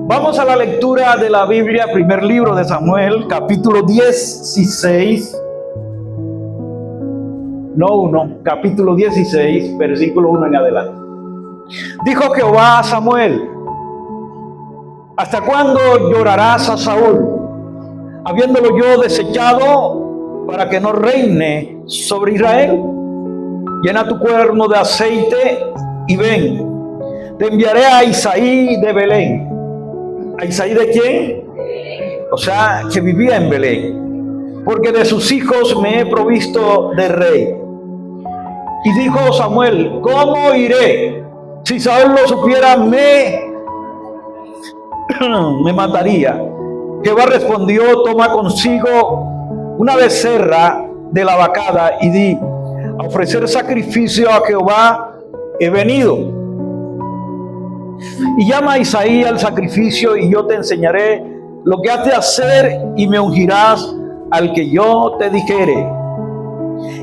Vamos a la lectura de la Biblia, primer libro de Samuel, capítulo 16. Capítulo 16, versículo 1 en adelante. Dijo Jehová a Samuel: ¿hasta cuándo llorarás a Saúl, habiéndolo yo desechado para que no reine sobre Israel? Llena tu cuerno de aceite y ven. Te enviaré a Isaí de Belén. ¿A Isaí de quién? O sea, que vivía en Belén. Porque de sus hijos me he provisto de rey. Y dijo Samuel: ¿cómo iré? Si Saúl lo supiera, me mataría. Jehová respondió: toma consigo una becerra de la vacada y di: a ofrecer sacrificio a Jehová he venido. Y llama a Isaí al sacrificio, y yo te enseñaré lo que has de hacer, y me ungirás al que yo te dijere.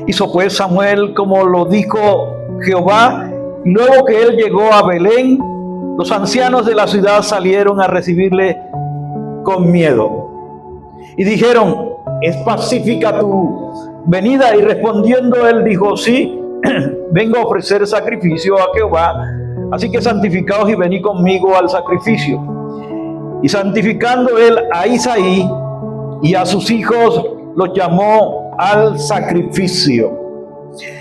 Hizo pues Samuel como lo dijo Jehová, y luego que él llegó a Belén, los ancianos de la ciudad salieron a recibirle con miedo. Y dijeron: ¿es pacífica tu venida? Y respondiendo él dijo: sí, vengo a ofrecer sacrificio a Jehová. Así que santificaos y venid conmigo al sacrificio. Y santificando él a Isaí y a sus hijos, los llamó al sacrificio.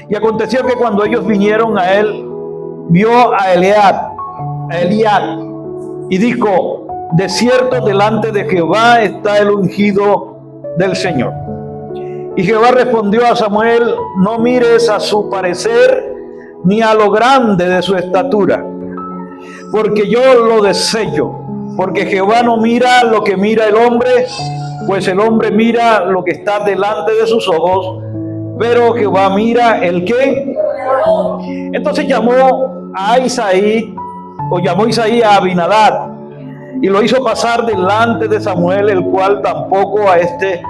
Y aconteció que cuando ellos vinieron a él, vio a Eliab, y dijo: de cierto delante de Jehová está el ungido del Señor. Y Jehová respondió a Samuel: no mires a su parecer, ni a lo grande de su estatura, porque yo lo desecho. Porque Jehová no mira lo que mira el hombre, pues el hombre mira lo que está delante de sus ojos, pero Jehová mira el qué. Entonces llamó Isaí a Abinadab, y lo hizo pasar delante de Samuel, el cual tampoco a este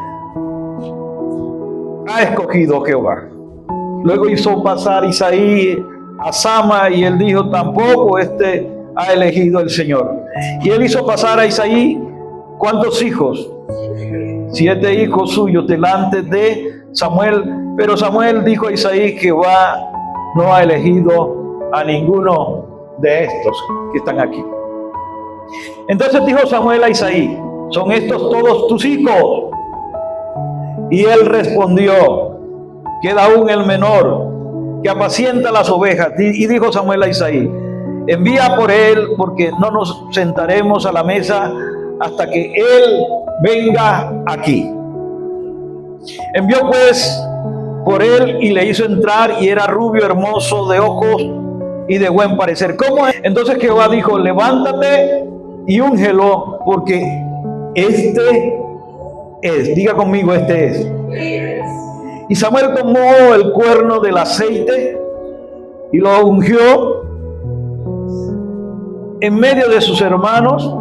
ha escogido Jehová. Luego hizo pasar Isaí a Sama, y él dijo: tampoco este ha elegido el Señor. Y él hizo pasar a Isaí, ¿cuántos hijos? 7 hijos suyos delante de Samuel. Pero Samuel dijo a Isaí: Jehová no ha elegido a ninguno de estos que están aquí. Entonces dijo Samuel a Isaí: ¿son estos todos tus hijos? Y él respondió: queda aún el menor, que apacienta las ovejas. Y dijo Samuel a Isaí: envía por él, porque no nos sentaremos a la mesa hasta que él venga aquí. Envió pues por él y le hizo entrar, y era rubio, hermoso de ojos y de buen parecer. ¿Cómo es? Entonces Jehová dijo: levántate y úngelo, porque este es. Diga conmigo: este es. Y Samuel tomó el cuerno del aceite y lo ungió en medio de sus hermanos.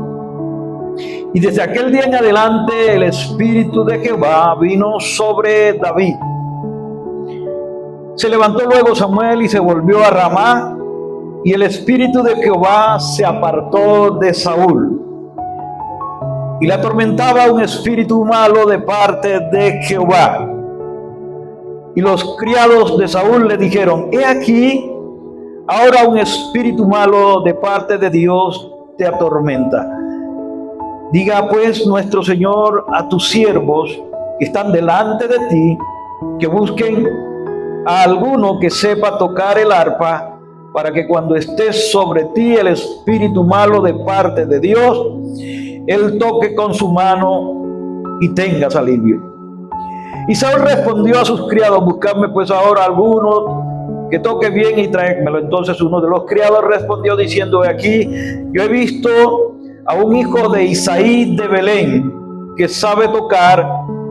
Y desde aquel día en adelante el espíritu de Jehová vino sobre David. Se levantó luego Samuel y se volvió a Ramá, y el espíritu de Jehová se apartó de Saúl. Y le atormentaba un espíritu malo de parte de Jehová. Y los criados de Saúl le dijeron: he aquí, ahora un espíritu malo de parte de Dios te atormenta. Diga pues nuestro Señor a tus siervos que están delante de ti, que busquen a alguno que sepa tocar el arpa, para que cuando esté sobre ti el espíritu malo de parte de Dios, él toque con su mano y tengas alivio. Y Saúl respondió a sus criados: buscadme pues ahora alguno que toque bien y traédmelo. Entonces uno de los criados respondió diciendo: he aquí, yo he visto a un hijo de Isaí de Belén, que sabe tocar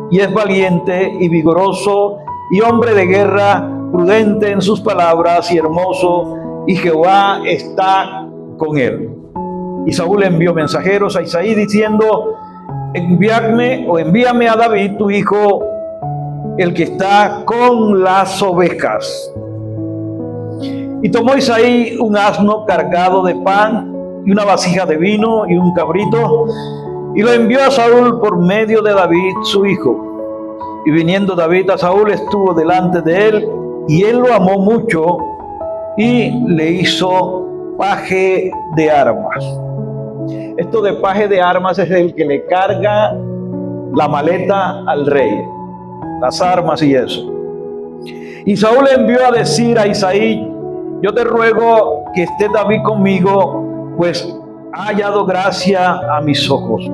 y es valiente y vigoroso y hombre de guerra, prudente en sus palabras y hermoso, y Jehová está con él. Y Saúl envió mensajeros a Isaí diciendo: envíame a David tu hijo, el que está con las ovejas. Y tomó Isaí un asno cargado de pan, y una vasija de vino y un cabrito, y lo envió a Saúl por medio de David, su hijo. Y viniendo David a Saúl, estuvo delante de él, y él lo amó mucho, y le hizo paje de armas. Esto de paje de armas es el que le carga la maleta al rey, las armas y eso. Y Saúl le envió a decir a Isaí: yo te ruego que esté David conmigo, pues ha hallado gracia a mis ojos.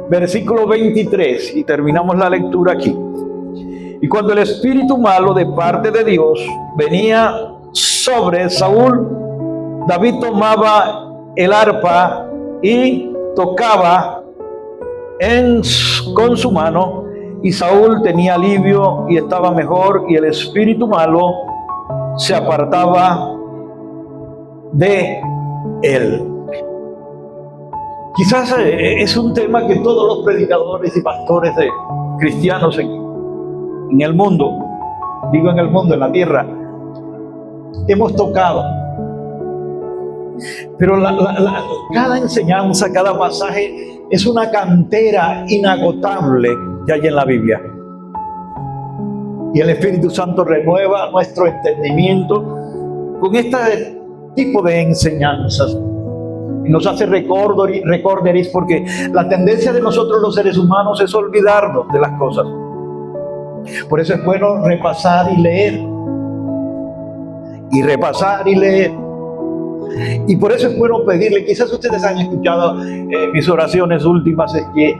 Versículo 23, y terminamos la lectura aquí. Y cuando el espíritu malo de parte de Dios venía sobre Saúl, David tomaba el arpa y tocaba con su mano, y Saúl tenía alivio y estaba mejor, y el espíritu malo se apartaba de él. Quizás es un tema que todos los predicadores y pastores cristianos en el mundo, digo en el mundo, en la tierra, hemos tocado. Pero cada enseñanza, cada pasaje es una cantera inagotable que hay en la Biblia. Y el Espíritu Santo renueva nuestro entendimiento con este tipo de enseñanzas. Y nos hace recorderis, porque la tendencia de nosotros los seres humanos es olvidarnos de las cosas. Por eso es bueno repasar y leer. Y repasar y leer. Y por eso es bueno pedirle, quizás ustedes han escuchado mis oraciones últimas, que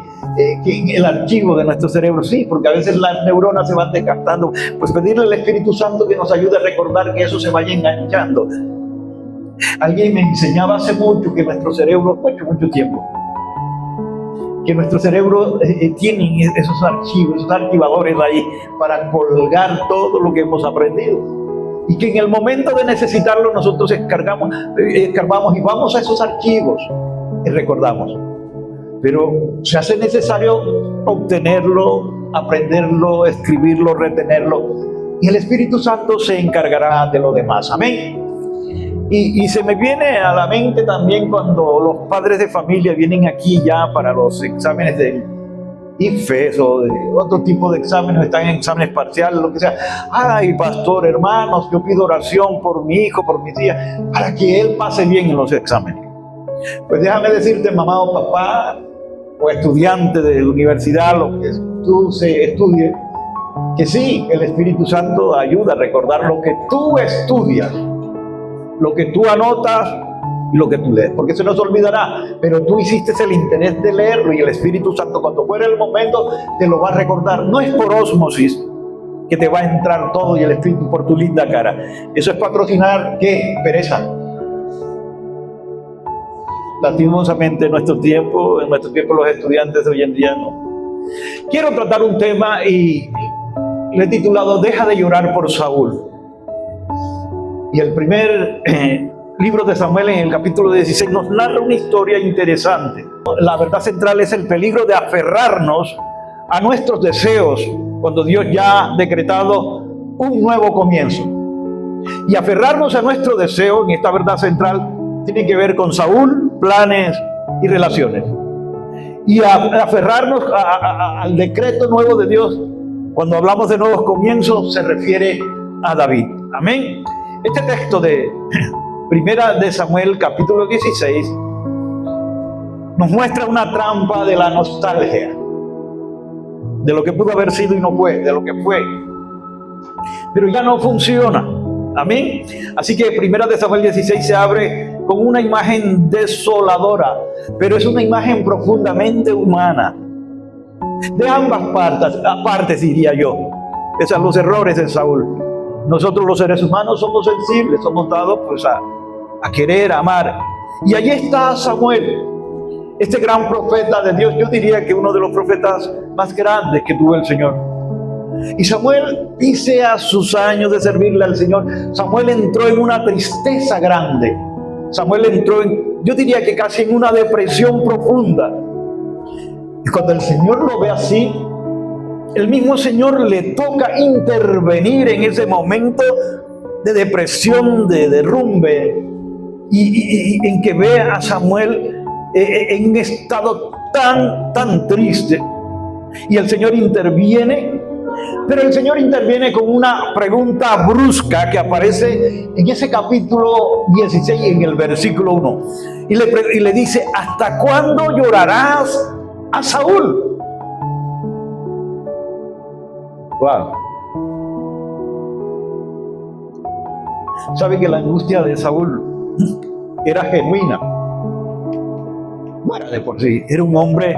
en el archivo de nuestro cerebro, sí, porque a veces las neuronas se van desgastando, pues pedirle al Espíritu Santo que nos ayude a recordar que eso se vaya enganchando. Alguien me enseñaba hace mucho que nuestro cerebro, mucho tiempo, que nuestro cerebro tiene esos archivos, esos archivadores ahí para colgar todo lo que hemos aprendido. Y que en el momento de necesitarlo nosotros escarbamos y vamos a esos archivos y recordamos. Pero se hace necesario obtenerlo, aprenderlo, escribirlo, retenerlo. Y el Espíritu Santo se encargará de lo demás. Amén. Y se me viene a la mente también cuando los padres de familia vienen aquí ya para los exámenes del IFES o de otro tipo de exámenes, están en exámenes parciales, lo que sea. Ay, pastor, hermanos, yo pido oración por mi hijo, por mis hijas, para que él pase bien en los exámenes. Pues déjame decirte, mamá o papá, o estudiante de universidad, lo que tú se estudie, que sí, el Espíritu Santo ayuda a recordar lo que tú estudias, lo que tú anotas y lo que tú lees, porque se nos olvidará, pero tú hiciste el interés de leerlo y el Espíritu Santo cuando fuera el momento te lo va a recordar. No es por ósmosis que te va a entrar todo y el Espíritu por tu linda cara. Eso es patrocinar, ¿qué? Pereza. Lastimosamente en nuestro tiempo los estudiantes de hoy en día no. Quiero tratar un tema y le he titulado Deja de llorar por Saúl. Y el primer libro de Samuel, en el capítulo 16, nos narra una historia interesante. La verdad central es el peligro de aferrarnos a nuestros deseos cuando Dios ya ha decretado un nuevo comienzo. Y aferrarnos a nuestro deseo en esta verdad central tiene que ver con Saúl, planes y relaciones. Y aferrarnos al decreto nuevo de Dios, cuando hablamos de nuevos comienzos, se refiere a David. Amén. Este texto de Primera de Samuel, capítulo 16, nos muestra una trampa de la nostalgia, de lo que pudo haber sido y no fue, de lo que fue, pero ya no funciona. Amén. Así que Primera de Samuel 16 se abre con una imagen desoladora, pero es una imagen profundamente humana, de ambas partes diría yo, pese a los errores de Saúl. Nosotros los seres humanos somos sensibles, somos dados pues a querer, a amar. Y allí está Samuel, este gran profeta de Dios. Yo diría que uno de los profetas más grandes que tuvo el Señor. Y Samuel, dice a sus años de servirle al Señor, Samuel entró en una tristeza grande. Samuel entró yo diría que casi en una depresión profunda. Y cuando el Señor lo ve así, el mismo Señor le toca intervenir en ese momento de depresión, de derrumbe. y en que ve a Samuel en un estado tan triste. Y el Señor interviene, pero el Señor interviene con una pregunta brusca que aparece en ese capítulo 16, en el versículo 1. Y le dice: ¿hasta cuándo llorarás a Saúl? Wow. ¿Sabe que la angustia de Saúl era genuina? No era de por sí, era un hombre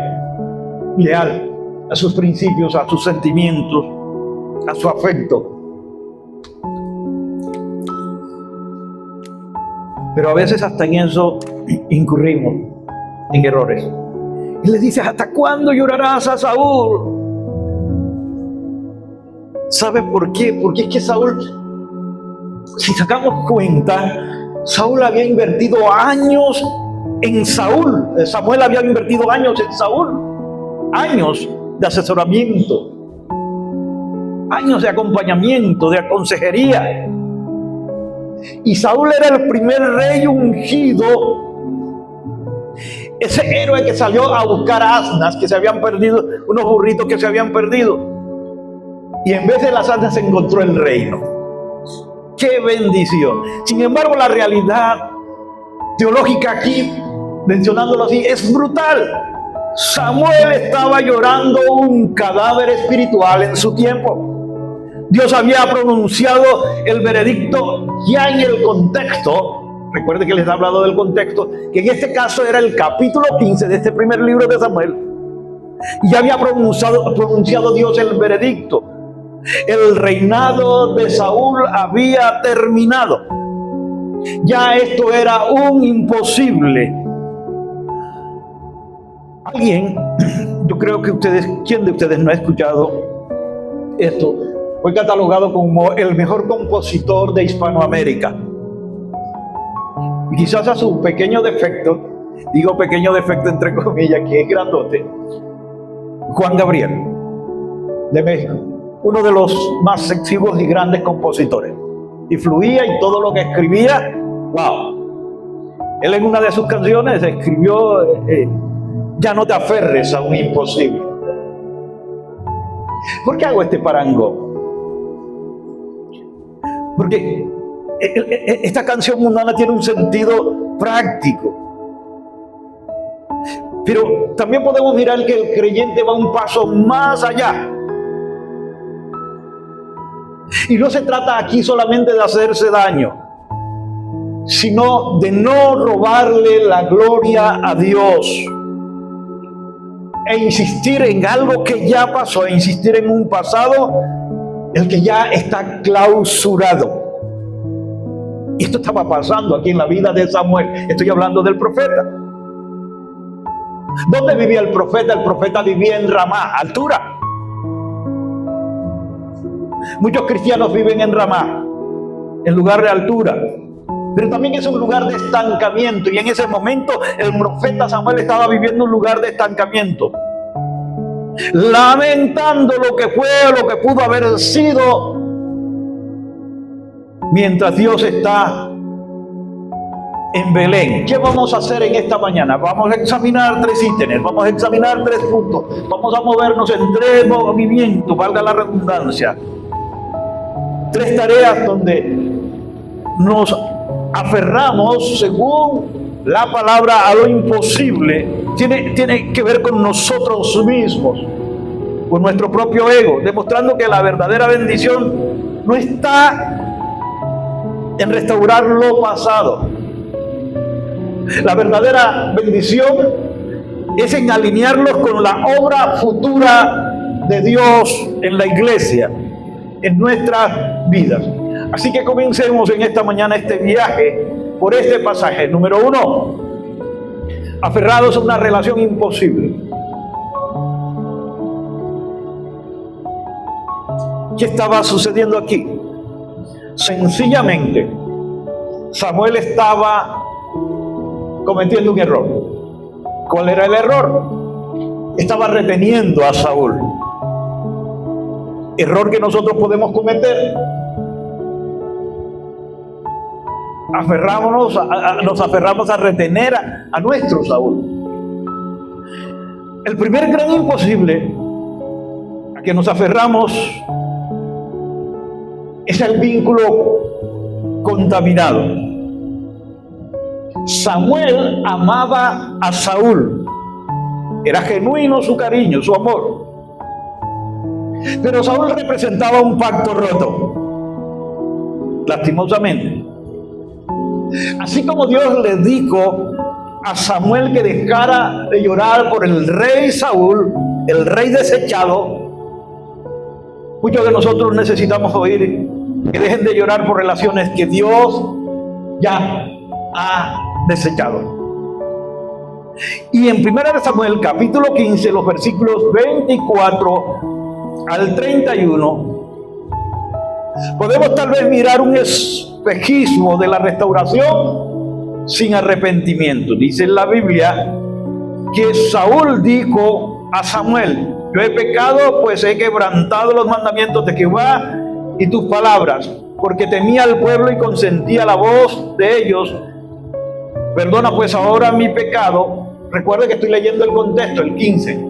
leal a sus principios, a sus sentimientos, a su afecto. Pero a veces hasta en eso incurrimos en errores. Y le dice: ¿hasta cuándo llorarás a Saúl? ¿Sabe por qué? Porque es que Saúl, si sacamos cuenta, Saúl había invertido años en Saúl. Samuel había invertido años en Saúl. Años de asesoramiento, años de acompañamiento, de consejería. Y Saúl era el primer rey ungido, ese héroe que salió a buscar asnas que se habían perdido, unos burritos que se habían perdido. Y en vez de las asnas se encontró el reino. ¡Qué bendición! Sin embargo, la realidad teológica aquí, mencionándolo así, es brutal. Samuel estaba llorando un cadáver espiritual en su tiempo. Dios había pronunciado el veredicto ya en el contexto. Recuerde que les he hablado del contexto, que en este caso era el capítulo 15 de este primer libro de Samuel. Y ya había pronunciado Dios el veredicto. El reinado de Saúl había terminado. Ya esto era un imposible. Alguien, yo creo que ¿quién de ustedes no ha escuchado esto? Fue catalogado como el mejor compositor de Hispanoamérica. Y quizás a su pequeño defecto, digo pequeño defecto entre comillas, que es grandote, Juan Gabriel, de México, uno de los más exiguos y grandes compositores. Y fluía, y todo lo que escribía, wow. Él en una de sus canciones escribió: ya no te aferres a un imposible. ¿Por qué hago este parangón? Porque esta canción mundana tiene un sentido práctico. Pero también podemos mirar que el creyente va un paso más allá. Y no se trata aquí solamente de hacerse daño, sino de no robarle la gloria a Dios. E insistir en algo que ya pasó, e insistir en un pasado el que ya está clausurado. Y esto estaba pasando aquí en la vida de Samuel. Estoy hablando del profeta. ¿Dónde vivía el profeta? El profeta vivía en Ramá, altura. Muchos cristianos viven en Ramá, en lugar de altura. Pero también es un lugar de estancamiento. Y en ese momento el profeta Samuel estaba viviendo un lugar de estancamiento, lamentando lo que fue o lo que pudo haber sido, mientras Dios está en Belén. ¿Qué vamos a hacer en esta mañana? Vamos a examinar 3 ítems, vamos a examinar 3 puntos, vamos a movernos en 3 movimientos, valga la redundancia. 3 tareas donde nos aferramos, según la palabra, a lo imposible. Tiene que ver con nosotros mismos, con nuestro propio ego, demostrando que la verdadera bendición no está en restaurar lo pasado. La verdadera bendición es en alinearlos con la obra futura de Dios en la iglesia, en nuestras vidas. Así que comencemos en esta mañana este viaje por este pasaje. Número 1, aferrados a una relación imposible. ¿Qué estaba sucediendo aquí? Sencillamente, Samuel estaba cometiendo un error. ¿Cuál era el error? Estaba reteniendo a Saúl. Error que nosotros podemos cometer. nos aferramos a retener a nuestro Saúl. El primer gran imposible a que nos aferramos es el vínculo contaminado. Samuel amaba a Saúl. Era genuino su cariño, su amor. Pero Saúl representaba un pacto roto, lastimosamente. Así como Dios le dijo a Samuel que dejara de llorar por el rey Saúl, el rey desechado, muchos de nosotros necesitamos oír que dejen de llorar por relaciones que Dios ya ha desechado. Y en 1 Samuel capítulo 15, los versículos 24 al 31, podemos tal vez mirar un espejismo de la restauración sin arrepentimiento. Dice en la Biblia que Saúl dijo a Samuel: yo he pecado, pues he quebrantado los mandamientos de Jehová y tus palabras, porque temía al pueblo y consentía la voz de ellos. Perdona pues ahora mi pecado. Recuerde que estoy leyendo el contexto, el 15.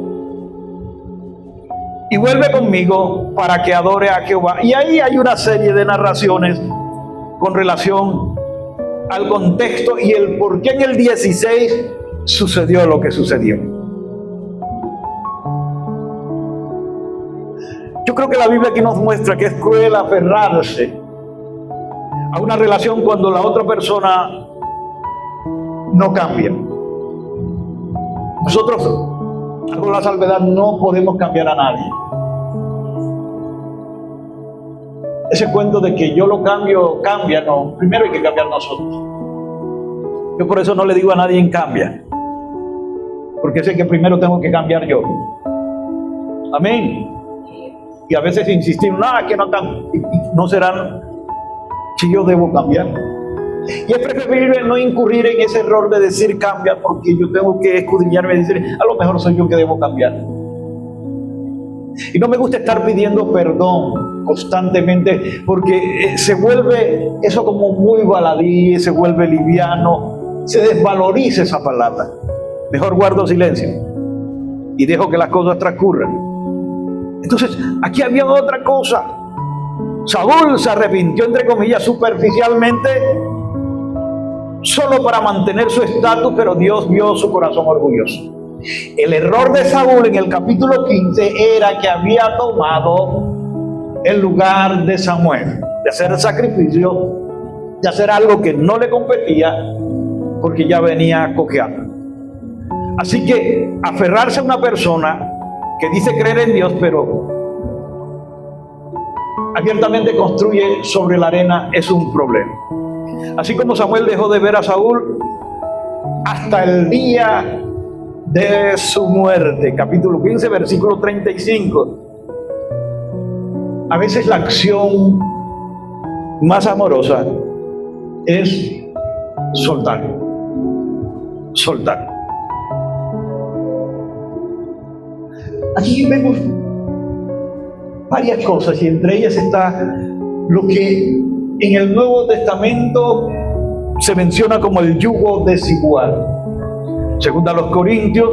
Y vuelve conmigo para que adore a Jehová. Y ahí hay una serie de narraciones con relación al contexto y el por qué en el 16 sucedió lo que sucedió. Yo creo que la Biblia aquí nos muestra que es cruel aferrarse a una relación cuando la otra persona no cambia. Nosotros, con la salvedad, no podemos cambiar a nadie. Ese cuento de que yo lo cambio, cambia, no. Primero hay que cambiar nosotros. Yo por eso no le digo a nadie en cambia, porque sé que primero tengo que cambiar yo. Amén. Y a veces insistimos, que no serán si yo debo cambiar. Y es preferible no incurrir en ese error de decir cambia, porque yo tengo que escudriñarme y decir, a lo mejor soy yo que debo cambiar. Y no me gusta estar pidiendo perdón constantemente, porque se vuelve eso como muy baladí, se vuelve liviano, se desvaloriza esa palabra. Mejor guardo silencio y dejo que las cosas transcurran. Entonces, aquí había otra cosa. Saúl se arrepintió, entre comillas, superficialmente, solo para mantener su estatus, pero Dios vio su corazón orgulloso. El error de Saúl en el capítulo 15 era que había tomado el lugar de Samuel, de hacer el sacrificio, de hacer algo que no le competía, porque ya venía cojeando. Así que aferrarse a una persona que dice creer en Dios, pero abiertamente construye sobre la arena, es un problema. Así como Samuel dejó de ver a Saúl hasta el día de su muerte, capítulo 15, versículo 35. A veces la acción más amorosa es soltar. Aquí vemos varias cosas y entre ellas está lo que en el Nuevo Testamento se menciona como el yugo desigual. Según a los Corintios,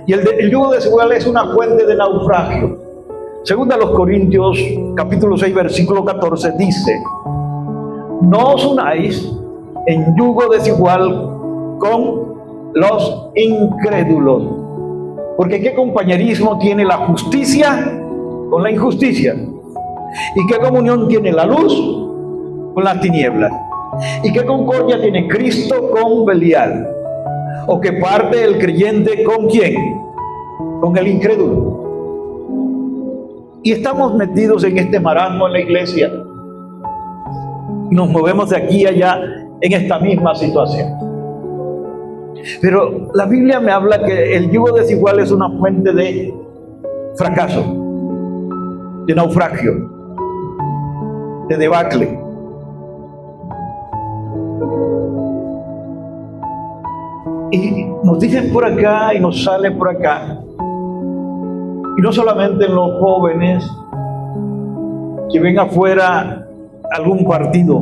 y el yugo desigual es una fuente de naufragio. Según a los Corintios, capítulo 6, versículo 14, dice: no os unáis en yugo desigual con los incrédulos, porque ¿qué compañerismo tiene la justicia con la injusticia? ¿Y qué comunión tiene la luz con las tinieblas? ¿Y qué concordia tiene Cristo con Belial? ¿O qué parte el creyente con quién? Con el incrédulo. Y estamos metidos en este marasmo en la iglesia. Y nos movemos de aquí a allá en esta misma situación. Pero la Biblia me habla que el yugo desigual es una fuente de fracaso, de naufragio, de debacle. Y nos dicen por acá y nos salen por acá. Y no solamente en los jóvenes que ven afuera algún partido,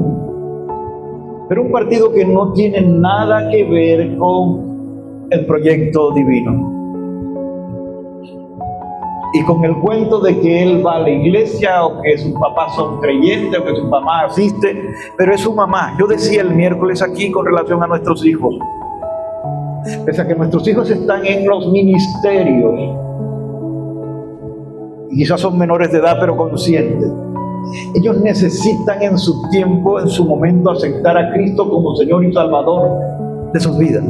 pero un partido que no tiene nada que ver con el proyecto divino. Y con el cuento de que él va a la iglesia, o que sus papás son creyentes, o que su mamá asiste, pero es su mamá. Yo decía el miércoles aquí con relación a nuestros hijos, pese a que nuestros hijos están en los ministerios, y quizás son menores de edad pero conscientes, ellos necesitan en su tiempo, en su momento, aceptar a Cristo como Señor y Salvador de sus vidas.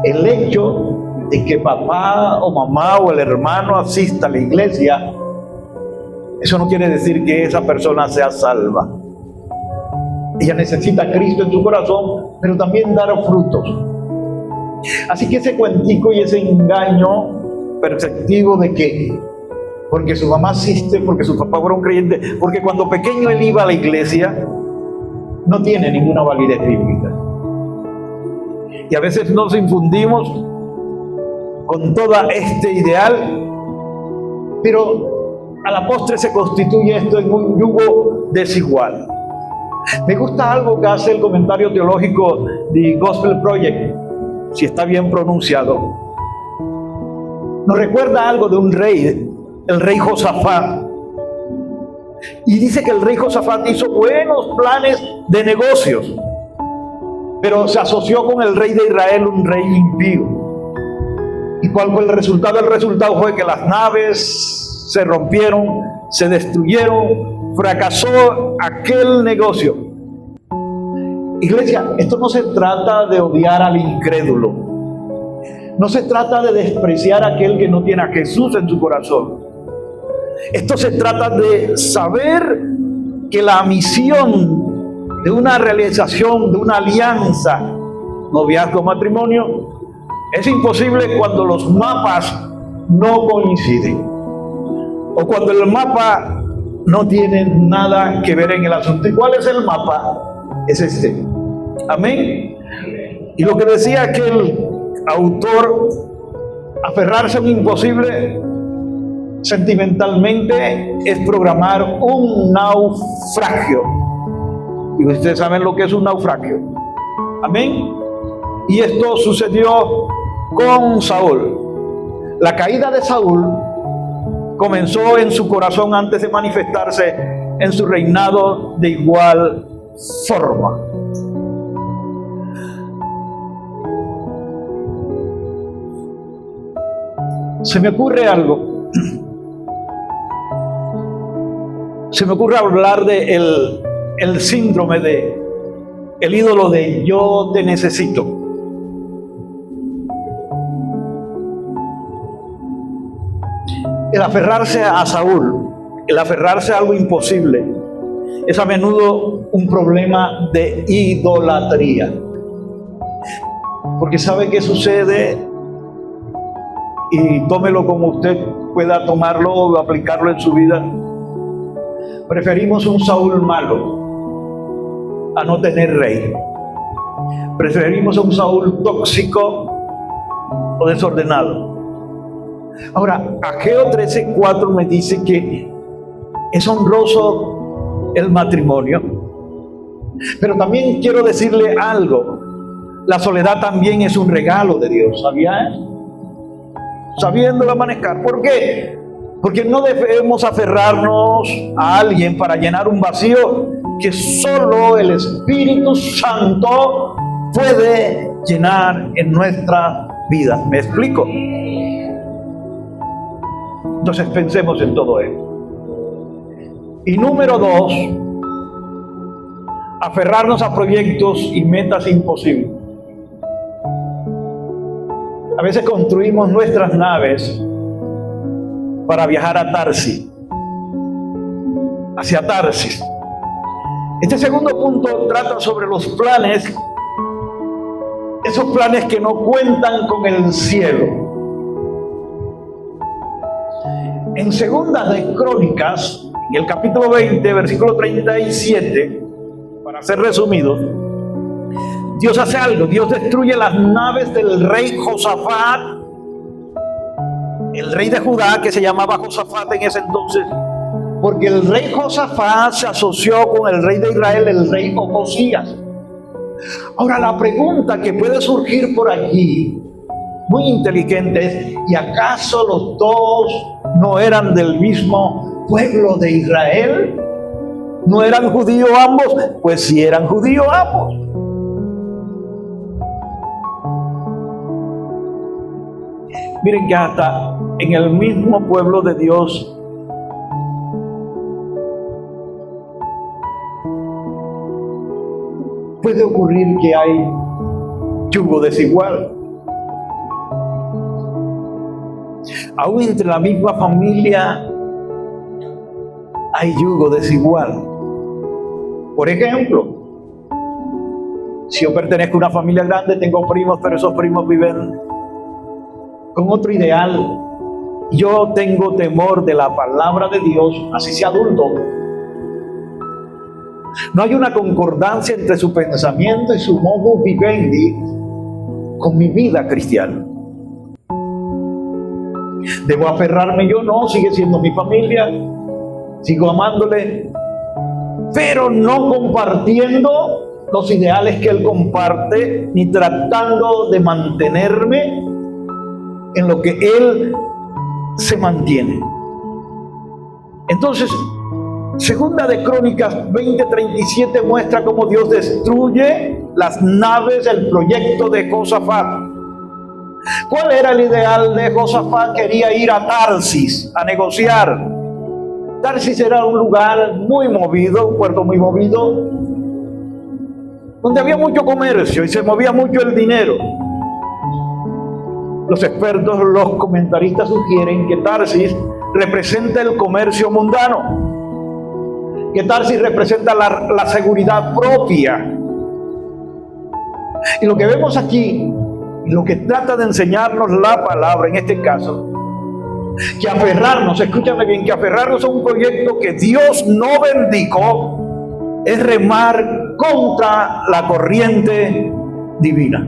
El hecho de que papá o mamá o el hermano asista a la iglesia, eso no quiere decir que esa persona sea salva. Ella necesita a Cristo en su corazón, pero también dar frutos. Así que ese cuentico y ese engaño perceptivo de que porque su mamá asiste, porque su papá fuera un creyente, porque cuando pequeño él iba a la iglesia, no tiene ninguna validez bíblica. Y a veces nos infundimos con toda este ideal, pero a la postre se constituye esto en un yugo desigual. Me gusta algo que hace el comentario teológico de Gospel Project, si está bien pronunciado. Nos recuerda algo de un rey, el rey Josafat. Y dice que el rey Josafat hizo buenos planes de negocios, pero se asoció con el rey de Israel, un rey impío. ¿Y cuál fue el resultado? El resultado fue que las naves se rompieron, se destruyeron, fracasó aquel negocio. Iglesia, esto no se trata de odiar al incrédulo. No se trata de despreciar a aquel que no tiene a Jesús en su corazón. Esto se trata de saber que la misión de una realización, de una alianza, noviazgo, matrimonio, es imposible cuando los mapas no coinciden o cuando el mapa no tiene nada que ver en el asunto. ¿Y cuál es el mapa? Es este. Amén. Y lo que decía aquel autor, aferrarse a un imposible sentimentalmente es programar un naufragio. Y ustedes saben lo que es un naufragio. Amén. Y esto sucedió con Saúl. La caída de Saúl comenzó en su corazón antes de manifestarse en su reinado de igual forma. Se me ocurre algo. Se me ocurre hablar de el síndrome de el ídolo de yo te necesito. El aferrarse a Saúl, el aferrarse a algo imposible, es a menudo un problema de idolatría. Porque ¿sabe qué sucede? Y tómelo como usted pueda tomarlo o aplicarlo en su vida. Preferimos un Saúl malo a no tener rey. Preferimos a un Saúl tóxico o desordenado. Ahora, Ageo 13:4 me dice que es honroso el matrimonio. Pero también quiero decirle algo. La soledad también es un regalo de Dios. ¿Sabía eso? Sabiéndolo manejar. ¿Por qué? Porque no debemos aferrarnos a alguien para llenar un vacío que solo el Espíritu Santo puede llenar en nuestra vida. ¿Me explico? Entonces pensemos en todo esto. Y número 2, aferrarnos a proyectos y metas imposibles. A veces construimos nuestras naves para viajar a Tarsis, hacia Tarsis. Este segundo punto trata sobre los planes, esos planes que no cuentan con el cielo. En Segunda de Crónicas, en el capítulo 20, versículo 37, para ser resumido, Dios hace algo. Dios destruye las naves del rey Josafat, el rey de Judá, que se llamaba Josafat en ese entonces, Porque el rey Josafat se asoció con el rey de Israel, el rey Ocosías. Ahora la pregunta que puede surgir por allí, muy inteligente, es: ¿y acaso los dos no eran del mismo pueblo de Israel? ¿No eran judíos ambos? Pues sí eran judíos ambos. Miren que hasta en el mismo pueblo de Dios puede ocurrir que hay yugo desigual. Aún entre la misma familia hay yugo desigual. Por ejemplo, si yo pertenezco a una familia grande, tengo primos, pero esos primos viven con otro ideal. Yo tengo temor de la palabra de Dios, así sea adulto. No hay una concordancia entre su pensamiento y su modus vivendi con mi vida cristiana. ¿Debo aferrarme yo? No, sigue siendo mi familia, sigo amándole, pero no compartiendo los ideales que él comparte, ni tratando de mantenerme en lo que él se mantiene. Entonces, Segunda de Crónicas 20:37 muestra cómo Dios destruye las naves del proyecto de Josafat. ¿Cuál era el ideal de Josafat? Quería ir a Tarsis a negociar. Tarsis era un lugar muy movido, un puerto muy movido, donde había mucho comercio y se movía mucho el dinero. Los expertos, los comentaristas sugieren que Tarsis representa el comercio mundano, que Tarsis representa la seguridad propia. Y lo que vemos aquí, lo que trata de enseñarnos la palabra en este caso, que aferrarnos, escúchame bien, que aferrarnos a un proyecto que Dios no bendicó es remar contra la corriente divina.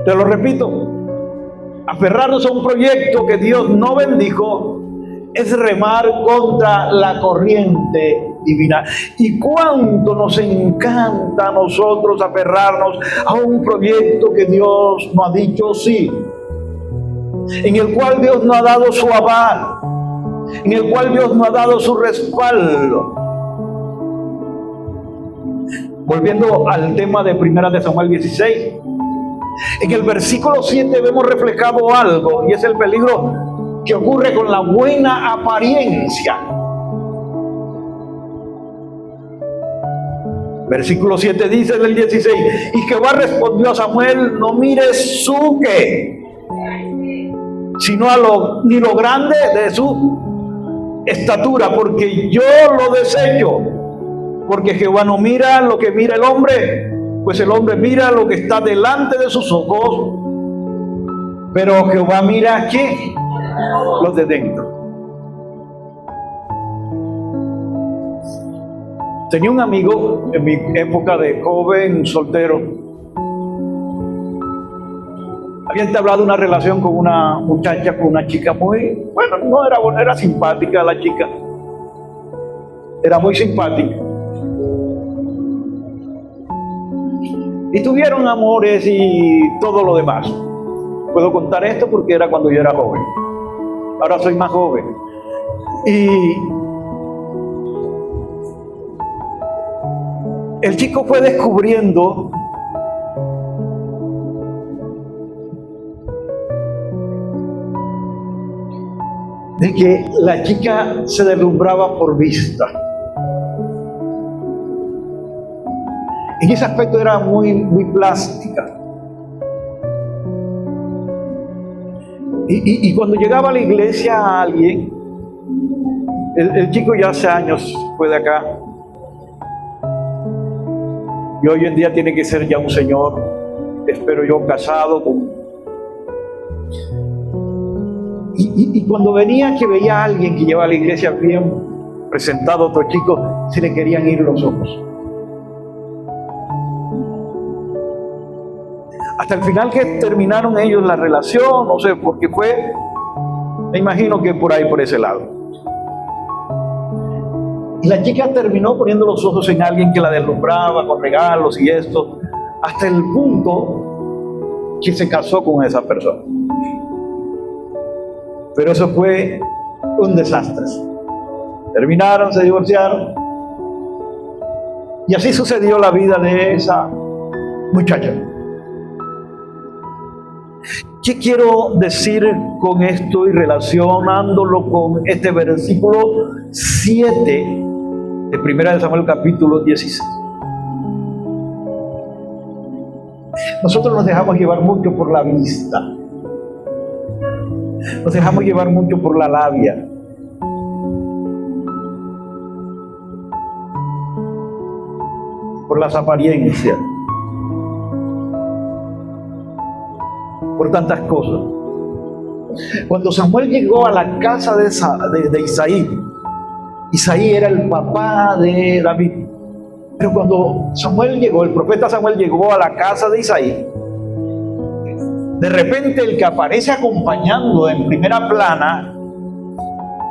Te lo repito, aferrarnos a un proyecto que Dios no bendijo es remar contra la corriente divina. Y cuánto nos encanta a nosotros aferrarnos a un proyecto que Dios no ha dicho sí, en el cual Dios no ha dado su aval, en el cual Dios no ha dado su respaldo. Volviendo al tema de 1 de Samuel 16, en el versículo 7 vemos reflejado algo, y es el peligro que ocurre con la buena apariencia. Versículo 7 dice del 16: y Jehová respondió a Samuel: no mires su qué, sino ni lo grande de su estatura, porque yo lo desecho. Porque Jehová no mira lo que mira el hombre, pues el hombre mira lo que está delante de sus ojos, pero Jehová mira ¿qué? Los de dentro. Tenía un amigo en mi época de joven soltero. Había entablado una relación con una muchacha, con una chica muy, bueno, no era buena, era simpática la chica. Era muy simpática. Y tuvieron amores y todo lo demás. Puedo contar esto porque era cuando yo era joven. Ahora soy más joven. Y el chico fue descubriendo de que la chica se deslumbraba por vista. En ese aspecto era muy plástica. Y cuando llegaba a la iglesia a alguien, el chico ya hace años fue de acá, y hoy en día tiene que ser ya un señor, espero yo, casado con... Y cuando venía que veía a alguien que llevaba a la iglesia bien presentado, otro chico, se le querían ir los ojos. Hasta el final que terminaron ellos la relación, no sé por qué fue, me imagino que por ahí, por ese lado. Y la chica terminó poniendo los ojos en alguien que la deslumbraba con regalos y esto, hasta el punto que se casó con esa persona. Pero eso fue un desastre. Terminaron, se divorciaron. Y así sucedió la vida de esa muchacha. ¿Qué quiero decir con esto y relacionándolo con este versículo 7 de 1 de Samuel capítulo 16? Nosotros nos dejamos llevar mucho por la vista. Nos dejamos llevar mucho por la labia. Por las apariencias. Por tantas cosas. Cuando Samuel llegó a la casa de Isaí, Isaí era el papá de David. Pero cuando Samuel llegó, el profeta Samuel llegó a la casa de Isaí, de repente el que aparece acompañando en primera plana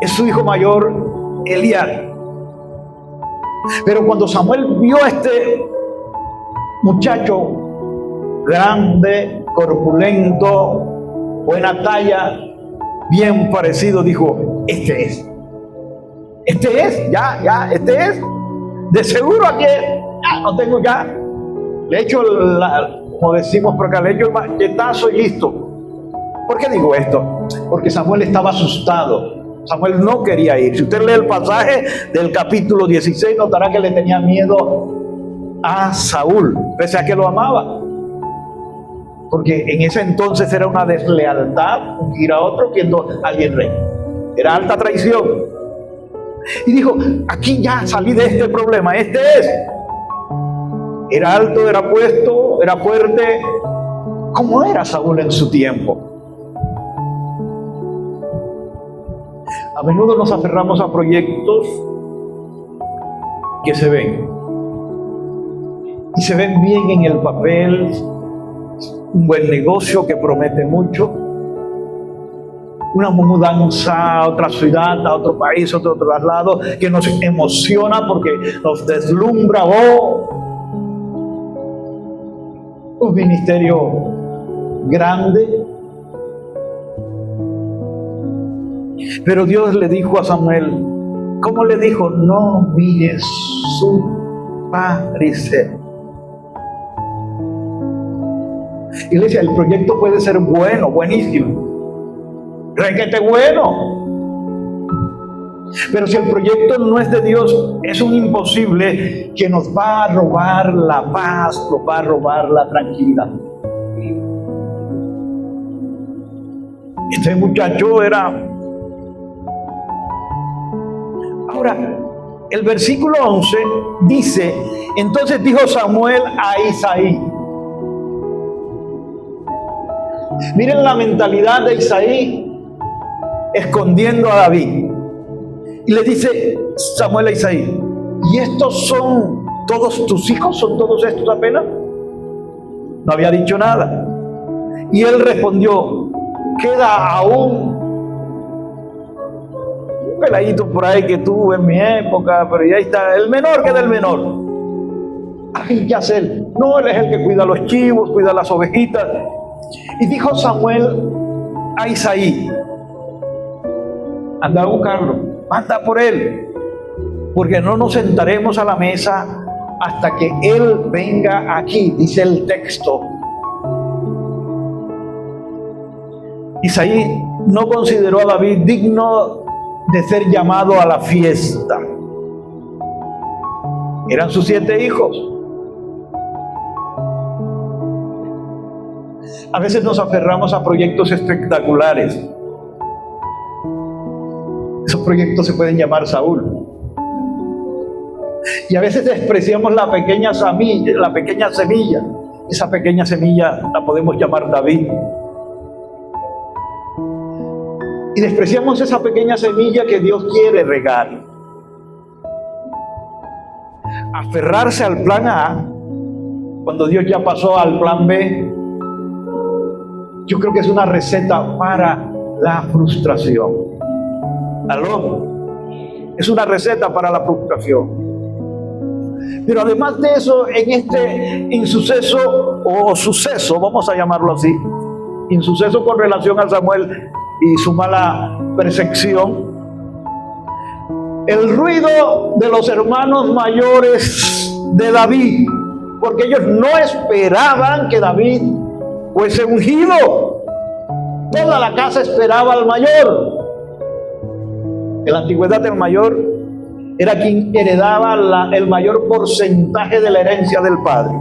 es su hijo mayor, Eliab. Pero cuando Samuel vio a este muchacho grande, corpulento, buena talla, bien parecido, dijo: este es, este es, de seguro aquí ya no tengo ya, le echo como decimos por acá, le echo el machetazo y listo. ¿Por qué digo esto? Porque Samuel estaba asustado. Samuel no quería ir. Si usted lee el pasaje del capítulo 16, notará que le tenía miedo a Saúl, pese a que lo amaba. Porque en ese entonces era una deslealtad, un ir a otro siendo alguien rey. Era alta traición. Y dijo: aquí ya salí de este problema, este es. Era alto, era puesto, era fuerte. ¿Cómo era Saúl en su tiempo? A menudo nos aferramos a proyectos que se ven. Y se ven bien en el papel, un buen negocio que promete mucho, una mudanza a otra ciudad, a otro país, a otro traslado, que nos emociona porque nos deslumbra. Un ministerio grande. Pero Dios le dijo a Samuel, ¿cómo le dijo? No mires su parecer. Iglesia, el proyecto puede ser bueno, buenísimo, requete bueno. Pero si el proyecto no es de Dios, es un imposible que nos va a robar la paz, nos va a robar la tranquilidad. Este muchacho era... Ahora, el versículo 11 dice: entonces dijo Samuel a Isaí. Miren la mentalidad de Isaí escondiendo a David. Y le dice Samuel a Isaí: ¿y estos son todos tus hijos? ¿Son todos estos apenas? No había dicho nada. Y él respondió: queda aún un peladito por ahí que tuve en mi época, pero ya está, el menor queda el menor. Ay, ¿qué hace él? No, él es el que cuida los chivos, cuida las ovejitas. Y dijo Samuel a Isaí: anda a buscarlo, manda por él, porque no nos sentaremos a la mesa hasta que él venga aquí, dice el texto. Isaí no consideró a David digno de ser llamado a la fiesta. Eran sus 7 hijos. A veces nos aferramos a proyectos espectaculares. Esos proyectos se pueden llamar Saúl. Y a veces despreciamos la pequeña semilla. Esa pequeña semilla la podemos llamar David. Y despreciamos esa pequeña semilla que Dios quiere regar. Aferrarse al plan A, cuando Dios ya pasó al plan B, yo creo que es una receta para la frustración. ¿Aló? Es una receta para la frustración. Pero además de eso, en este insuceso o suceso, vamos a llamarlo así, insuceso con relación a Samuel y su mala percepción, el ruido de los hermanos mayores de David, porque ellos no esperaban que David fuese ungido. Toda la casa esperaba al mayor. En la antigüedad el mayor era quien heredaba el mayor porcentaje de la herencia del padre.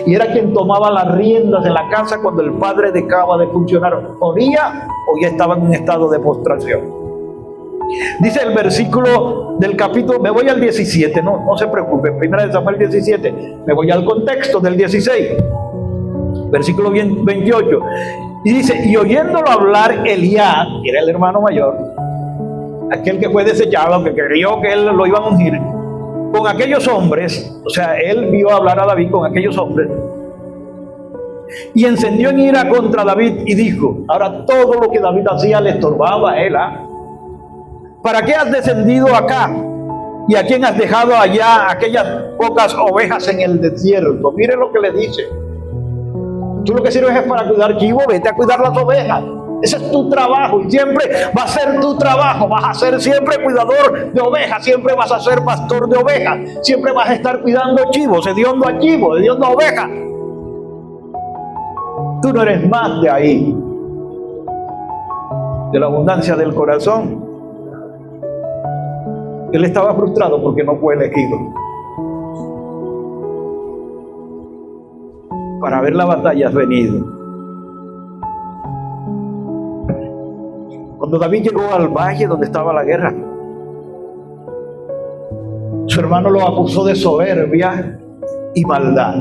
Y era quien tomaba las riendas de la casa cuando el padre dejaba de funcionar. Moría o ya estaba en un estado de postración. Dice el versículo del capítulo, me voy al 17, no se preocupe, 1 Samuel 17, me voy al contexto del 16, versículo 28. Y dice, y oyéndolo hablar Eliab, que era el hermano mayor, aquel que fue desechado, que creyó que él lo iban a ungir, con aquellos hombres, o sea, él vio hablar a David con aquellos hombres, y encendió en ira contra David y dijo, ahora todo lo que David hacía le estorbaba a él, ¿para qué has descendido acá? ¿Y a quién has dejado allá aquellas pocas ovejas en el desierto? Mire lo que le dice. Tú lo que sirves es para cuidar chivo, vete a cuidar las ovejas. Ese es tu trabajo y siempre va a ser tu trabajo. Vas a ser siempre cuidador de ovejas, siempre vas a ser pastor de ovejas, siempre vas a estar cuidando chivos, hediondo a chivos, hediondo a ovejas. Tú no eres más de ahí, de la abundancia del corazón. Él estaba frustrado porque no fue elegido para ver la batalla venido. Cuando David llegó al valle donde estaba la guerra, su hermano lo acusó de soberbia y maldad.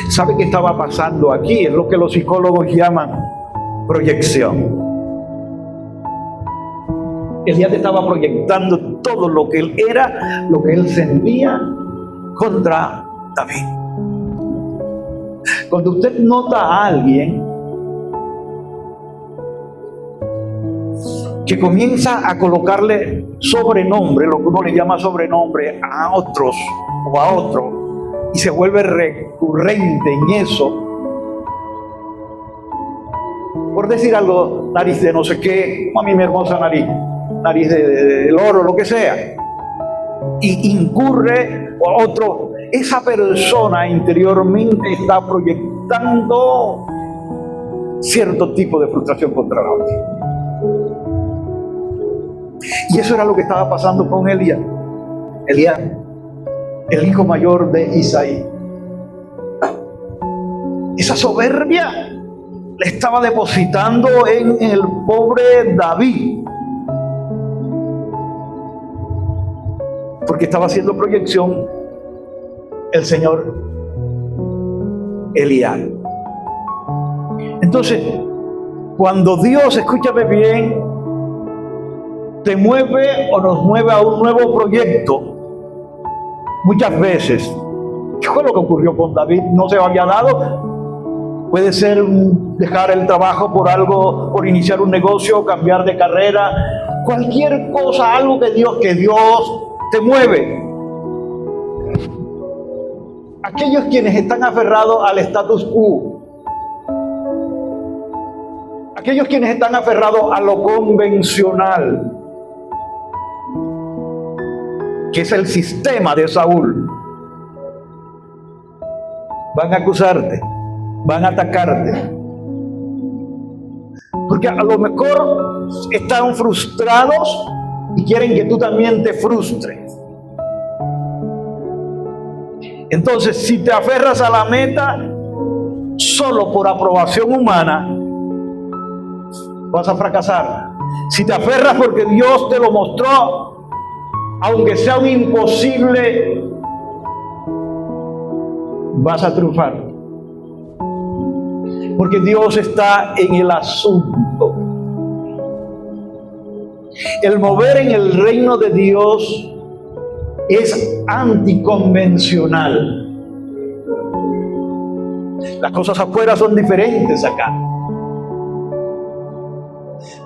¿Sabe qué estaba pasando aquí? Es lo que los psicólogos llaman proyección. Elías estaba proyectando todo lo que él era, lo que él sentía contra David. Cuando usted nota a alguien que comienza a colocarle sobrenombre, lo que uno le llama sobrenombre a otros o a otro, y se vuelve recurrente en eso, por decir algo, nariz de no sé qué, como a mí mi hermosa nariz de oro, lo que sea, y incurre a otro, esa persona interiormente está proyectando cierto tipo de frustración contra la otra. Y eso era lo que estaba pasando con Elías, el hijo mayor de Isaí. Esa soberbia le estaba depositando en el pobre David, porque estaba haciendo proyección el señor Eliab. Entonces, cuando Dios, escúchame bien, te mueve o nos mueve a un nuevo proyecto, muchas veces, ¿qué fue lo que ocurrió con David? No se había dado. Puede ser dejar el trabajo por algo, por iniciar un negocio, cambiar de carrera, cualquier cosa, algo que Dios te mueve. Aquellos quienes están aferrados al status quo, aquellos quienes están aferrados a lo convencional, que es el sistema de Saúl, van a acusarte, van a atacarte, porque a lo mejor están frustrados y quieren que tú también te frustres. Entonces, si te aferras a la meta solo por aprobación humana, vas a fracasar. Si te aferras porque Dios te lo mostró, aunque sea un imposible, vas a triunfar. Porque Dios está en el asunto. El mover en el reino de Dios es anticonvencional. Las cosas afuera son diferentes acá.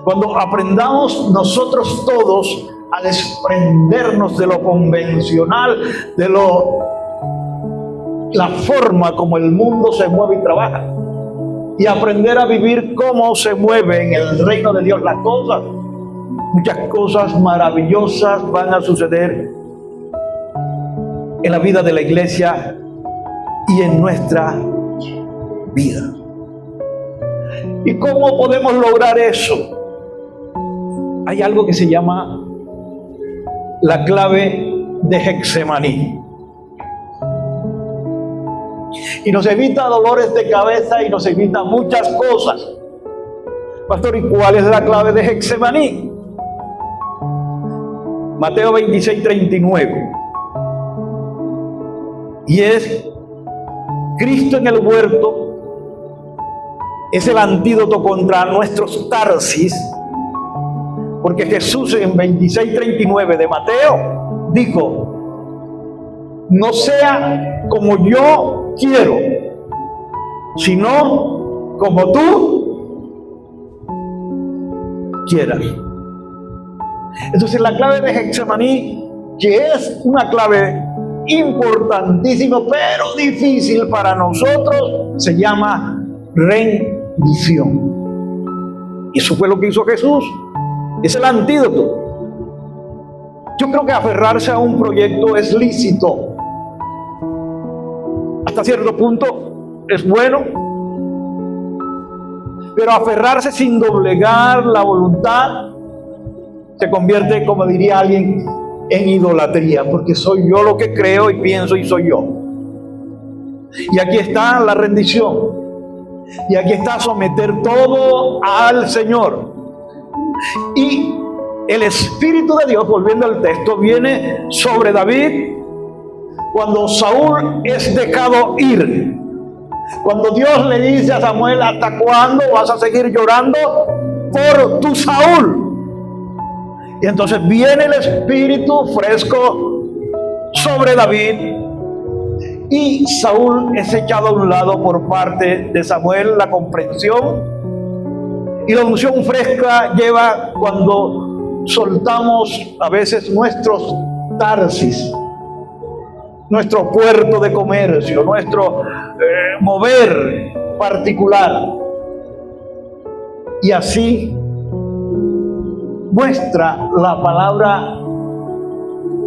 Cuando aprendamos nosotros todos a desprendernos de lo convencional, de la forma como el mundo se mueve y trabaja, y aprender a vivir cómo se mueve en el reino de Dios las cosas, muchas cosas maravillosas van a suceder en la vida de la iglesia y en nuestra vida. ¿Y cómo podemos lograr eso? Hay algo que se llama la clave de Getsemaní. Y nos evita dolores de cabeza y nos evita muchas cosas. Pastor, ¿y cuál es la clave de Getsemaní? Mateo 26:39. Y es Cristo en el huerto, es el antídoto contra nuestros Tarsis, porque Jesús en 26:39 de Mateo dijo: no sea como yo quiero, sino como tú quieras. Entonces la clave de Getsemaní, que es una clave importantísima pero difícil para nosotros, se llama rendición. Y eso fue lo que hizo Jesús. Es el antídoto. Yo creo que aferrarse a un proyecto es lícito. Hasta cierto punto es bueno. Pero aferrarse sin doblegar la voluntad se convierte, como diría alguien, en idolatría, porque soy yo lo que creo y pienso y soy yo. Y aquí está la rendición. Y aquí está someter todo al Señor. Y el Espíritu de Dios, volviendo al texto, viene sobre David cuando Saúl es dejado ir. Cuando Dios le dice a Samuel: ¿hasta cuándo vas a seguir llorando por tu Saúl? Y entonces viene el Espíritu fresco sobre David y Saúl es echado a un lado por parte de Samuel, la comprensión, y la unción fresca lleva cuando soltamos a veces nuestros Tarsis, nuestro puerto de comercio, nuestro mover particular, y así muestra la palabra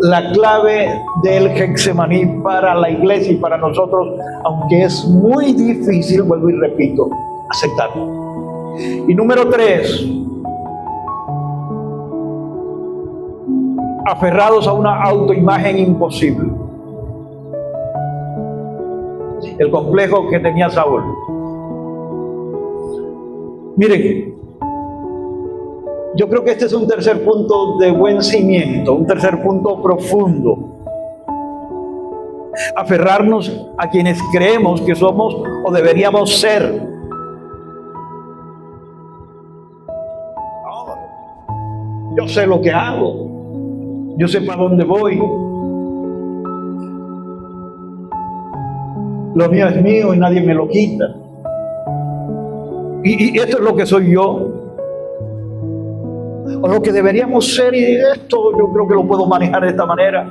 la clave del Getsemaní para la iglesia y para nosotros, aunque es muy difícil, vuelvo y repito, aceptarlo. Y número 3, aferrados a una autoimagen imposible. El complejo que tenía Saúl. Miren, yo creo que este es un tercer punto de buen cimiento, un tercer punto profundo. Aferrarnos a quienes creemos que somos o deberíamos ser. Yo sé lo que hago, yo sé para dónde voy. Lo mío es mío y nadie me lo quita. Y esto es lo que soy yo, o lo que deberíamos ser, y esto yo creo que lo puedo manejar de esta manera.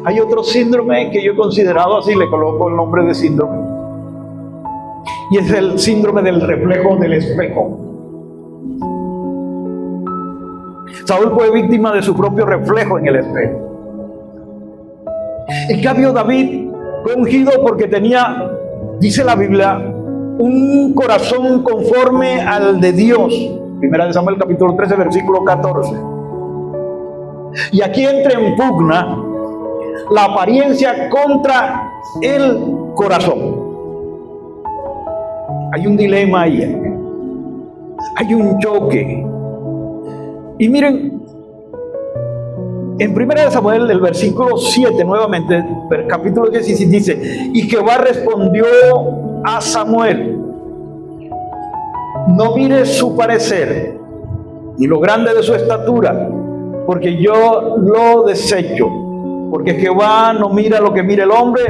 Hay otro síndrome que yo he considerado así, le coloco el nombre de síndrome, y es el síndrome del reflejo del espejo. Saúl fue víctima de su propio reflejo en el espejo. En cambio, David fue ungido porque tenía, dice la Biblia, un corazón conforme al de Dios. Primera de Samuel capítulo 13, versículo 14. Y aquí entra en pugna la apariencia contra el corazón. Hay un dilema ahí. Hay un choque. Y miren, en 1 Samuel, el versículo 7, nuevamente, capítulo 16, dice: y Jehová respondió a Samuel: no mires su parecer, ni lo grande de su estatura, porque yo lo desecho. Porque Jehová no mira lo que mira el hombre,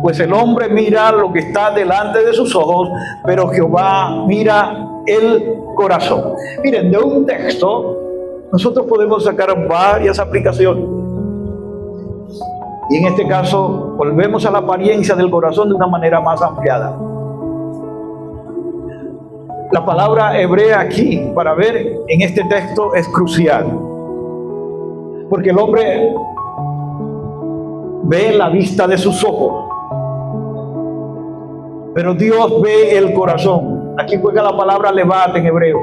pues el hombre mira lo que está delante de sus ojos, pero Jehová mira el corazón. Miren, de un texto nosotros podemos sacar varias aplicaciones. Y en este caso volvemos a la apariencia del corazón de una manera más ampliada. La palabra hebrea aquí para ver en este texto es crucial, porque el hombre ve la vista de sus ojos, pero Dios ve el corazón. Aquí juega la palabra levat en hebreo,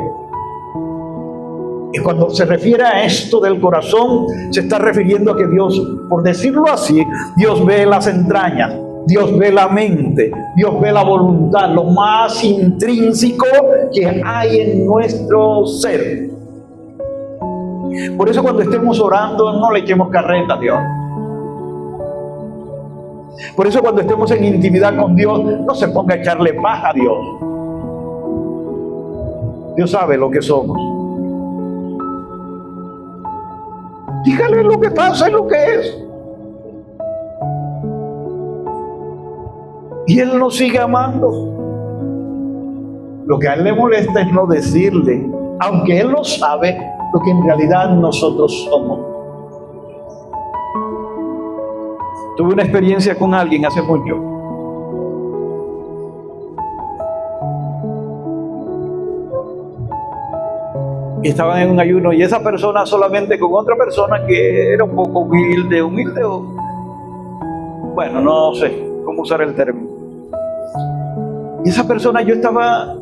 y cuando se refiere a esto del corazón, se está refiriendo a que Dios, por decirlo así, Dios ve las entrañas, Dios ve la mente, Dios ve la voluntad, lo más intrínseco que hay en nuestro ser. Por eso cuando estemos orando, no le echemos carreta a Dios. Por eso cuando estemos en intimidad con Dios, no se ponga a echarle paja a Dios. Dios sabe lo que somos. Dígale lo que pasa y lo que es. Y Él nos sigue amando. Lo que a Él le molesta es no decirle, aunque Él lo sabe, lo que en realidad nosotros somos. Tuve una experiencia con alguien hace mucho. Y estaban en un ayuno, y esa persona solamente con otra persona que era un poco humilde o... Bueno, no sé cómo usar el término. Y esa persona, yo estaba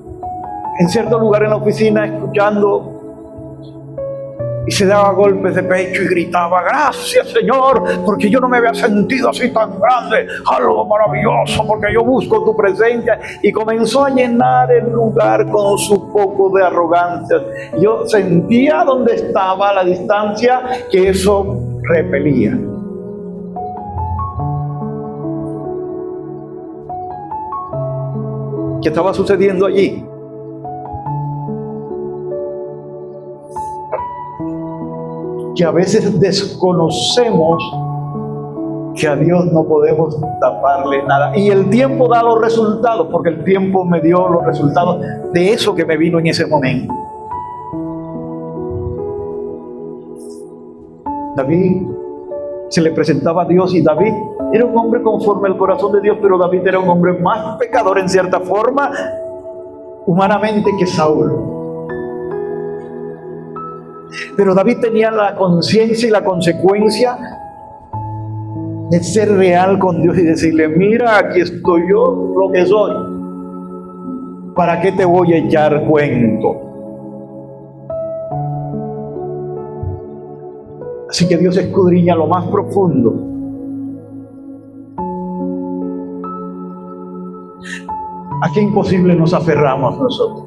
en cierto lugar en la oficina escuchando, y se daba golpes de pecho y gritaba, gracias Señor, porque yo no me había sentido así tan grande, algo maravilloso, porque yo busco tu presencia. Y comenzó a llenar el lugar con su poco de arrogancia. Yo sentía donde estaba a la distancia que eso repelía. ¿Qué estaba sucediendo allí? Que a veces desconocemos que a Dios no podemos taparle nada. Y el tiempo da los resultados, porque el tiempo me dio los resultados de eso que me vino en ese momento. David se le presentaba a Dios, y David era un hombre conforme al corazón de Dios, pero David era un hombre más pecador en cierta forma, humanamente, que Saúl. Pero David tenía la conciencia y la consecuencia de ser real con Dios y decirle, mira, aquí estoy yo, lo que soy. ¿Para qué te voy a echar cuento? Así que Dios escudriña lo más profundo. ¿A qué imposible nos aferramos nosotros?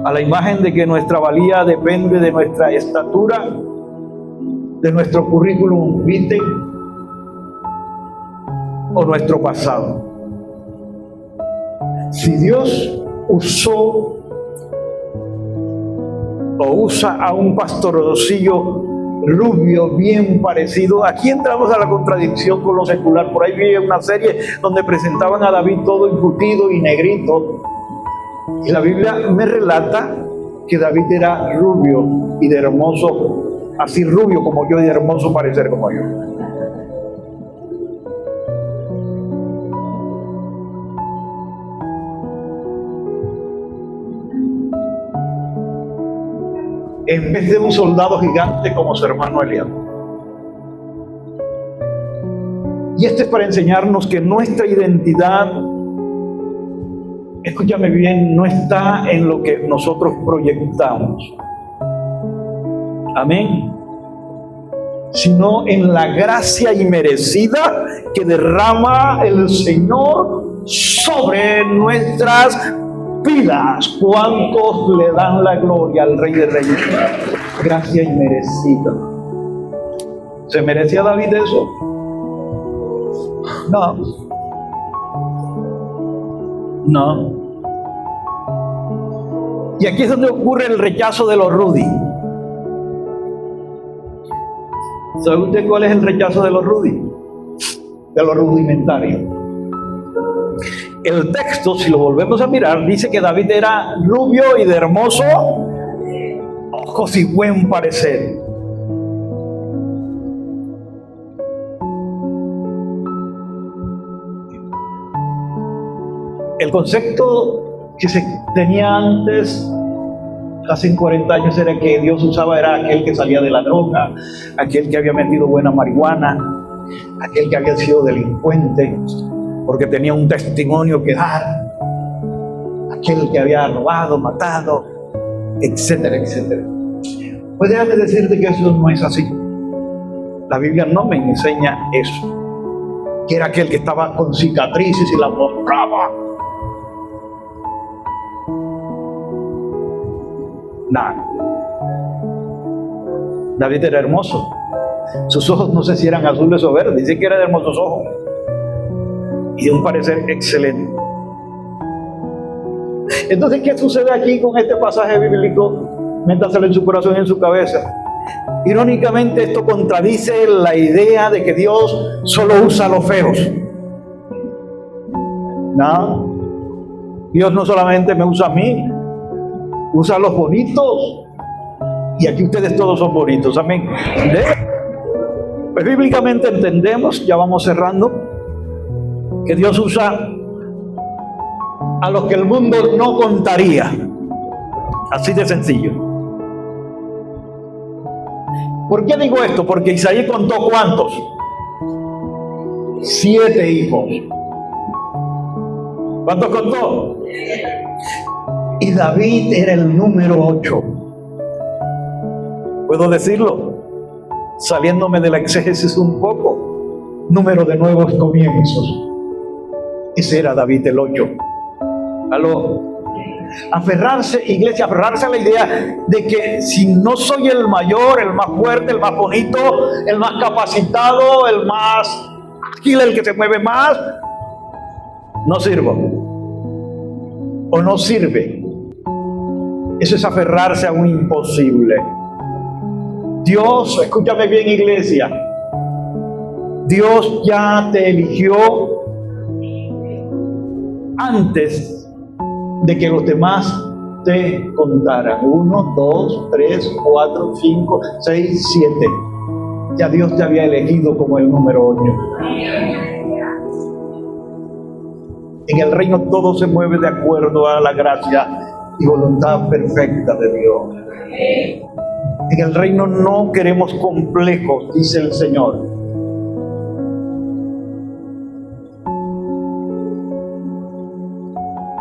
A la imagen de que nuestra valía depende de nuestra estatura, de nuestro currículum vitae o nuestro pasado. Si Dios usó o usa a un pastorcillo rubio bien parecido, aquí entramos a la contradicción con lo secular. Por ahí vi una serie donde presentaban a David todo embutido y negrito, y la Biblia me relata que David era rubio y de hermoso, así rubio como yo y de hermoso parecer como yo. En vez de un soldado gigante como su hermano Eliab. Y esto es para enseñarnos que nuestra identidad, escúchame bien, no está en lo que nosotros proyectamos. Amén. Sino en la gracia inmerecida que derrama el Señor sobre nuestras vidas. ¿Cuántos le dan la gloria al Rey de Reyes? Gracia inmerecida. ¿Se merecía David eso? No. No. Y aquí es donde ocurre el rechazo de los Rudy. ¿Sabe usted cuál es el rechazo de los Rudy? De los rudimentarios. El texto, si lo volvemos a mirar, dice que David era rubio y de hermoso ojos y buen parecer. El concepto que se tenía antes, hace 40 años, era que Dios usaba, era aquel que salía de la droga, aquel que había metido buena marihuana, aquel que había sido delincuente porque tenía un testimonio que dar, aquel que había robado, matado, etcétera, etcétera. Pues déjame decirte que eso no es así. La Biblia no me enseña eso, que era aquel que estaba con cicatrices y la mostraba. Nada. David era hermoso. Sus ojos no sé si eran azules o verdes, dice que era de hermosos ojos y de un parecer excelente. Entonces, ¿qué sucede aquí con este pasaje bíblico? Métaselo en su corazón y en su cabeza. Irónicamente, esto contradice la idea de que Dios solo usa a los feos. No, Dios no solamente me usa a mí, usa a los bonitos. Y aquí ustedes todos son bonitos, amén. Pues bíblicamente entendemos, ya vamos cerrando, que Dios usa a los que el mundo no contaría. Así de sencillo. ¿Por qué digo esto? Porque Isaías contó ¿cuántos? 7 hijos. ¿Cuántos contó? Y David era el número 8. ¿Puedo decirlo? Saliéndome de la exégesis un poco. Número de nuevos comienzos. Ese era David el 8. ¿Aló? Aferrarse, iglesia, aferrarse a la idea de que si no soy el mayor, el más fuerte, el más bonito, el más capacitado, el más ágil, el que se mueve más, no sirvo o no sirve. Eso es aferrarse a un imposible. Dios, escúchame bien, iglesia, Dios ya te eligió antes de que los demás te contaran. 1, 2, 3, 4, 5, 6, 7. Ya Dios te había elegido como el número 8. En el reino todo se mueve de acuerdo a la gracia y voluntad perfecta de Dios. En el reino no queremos complejos, dice el Señor.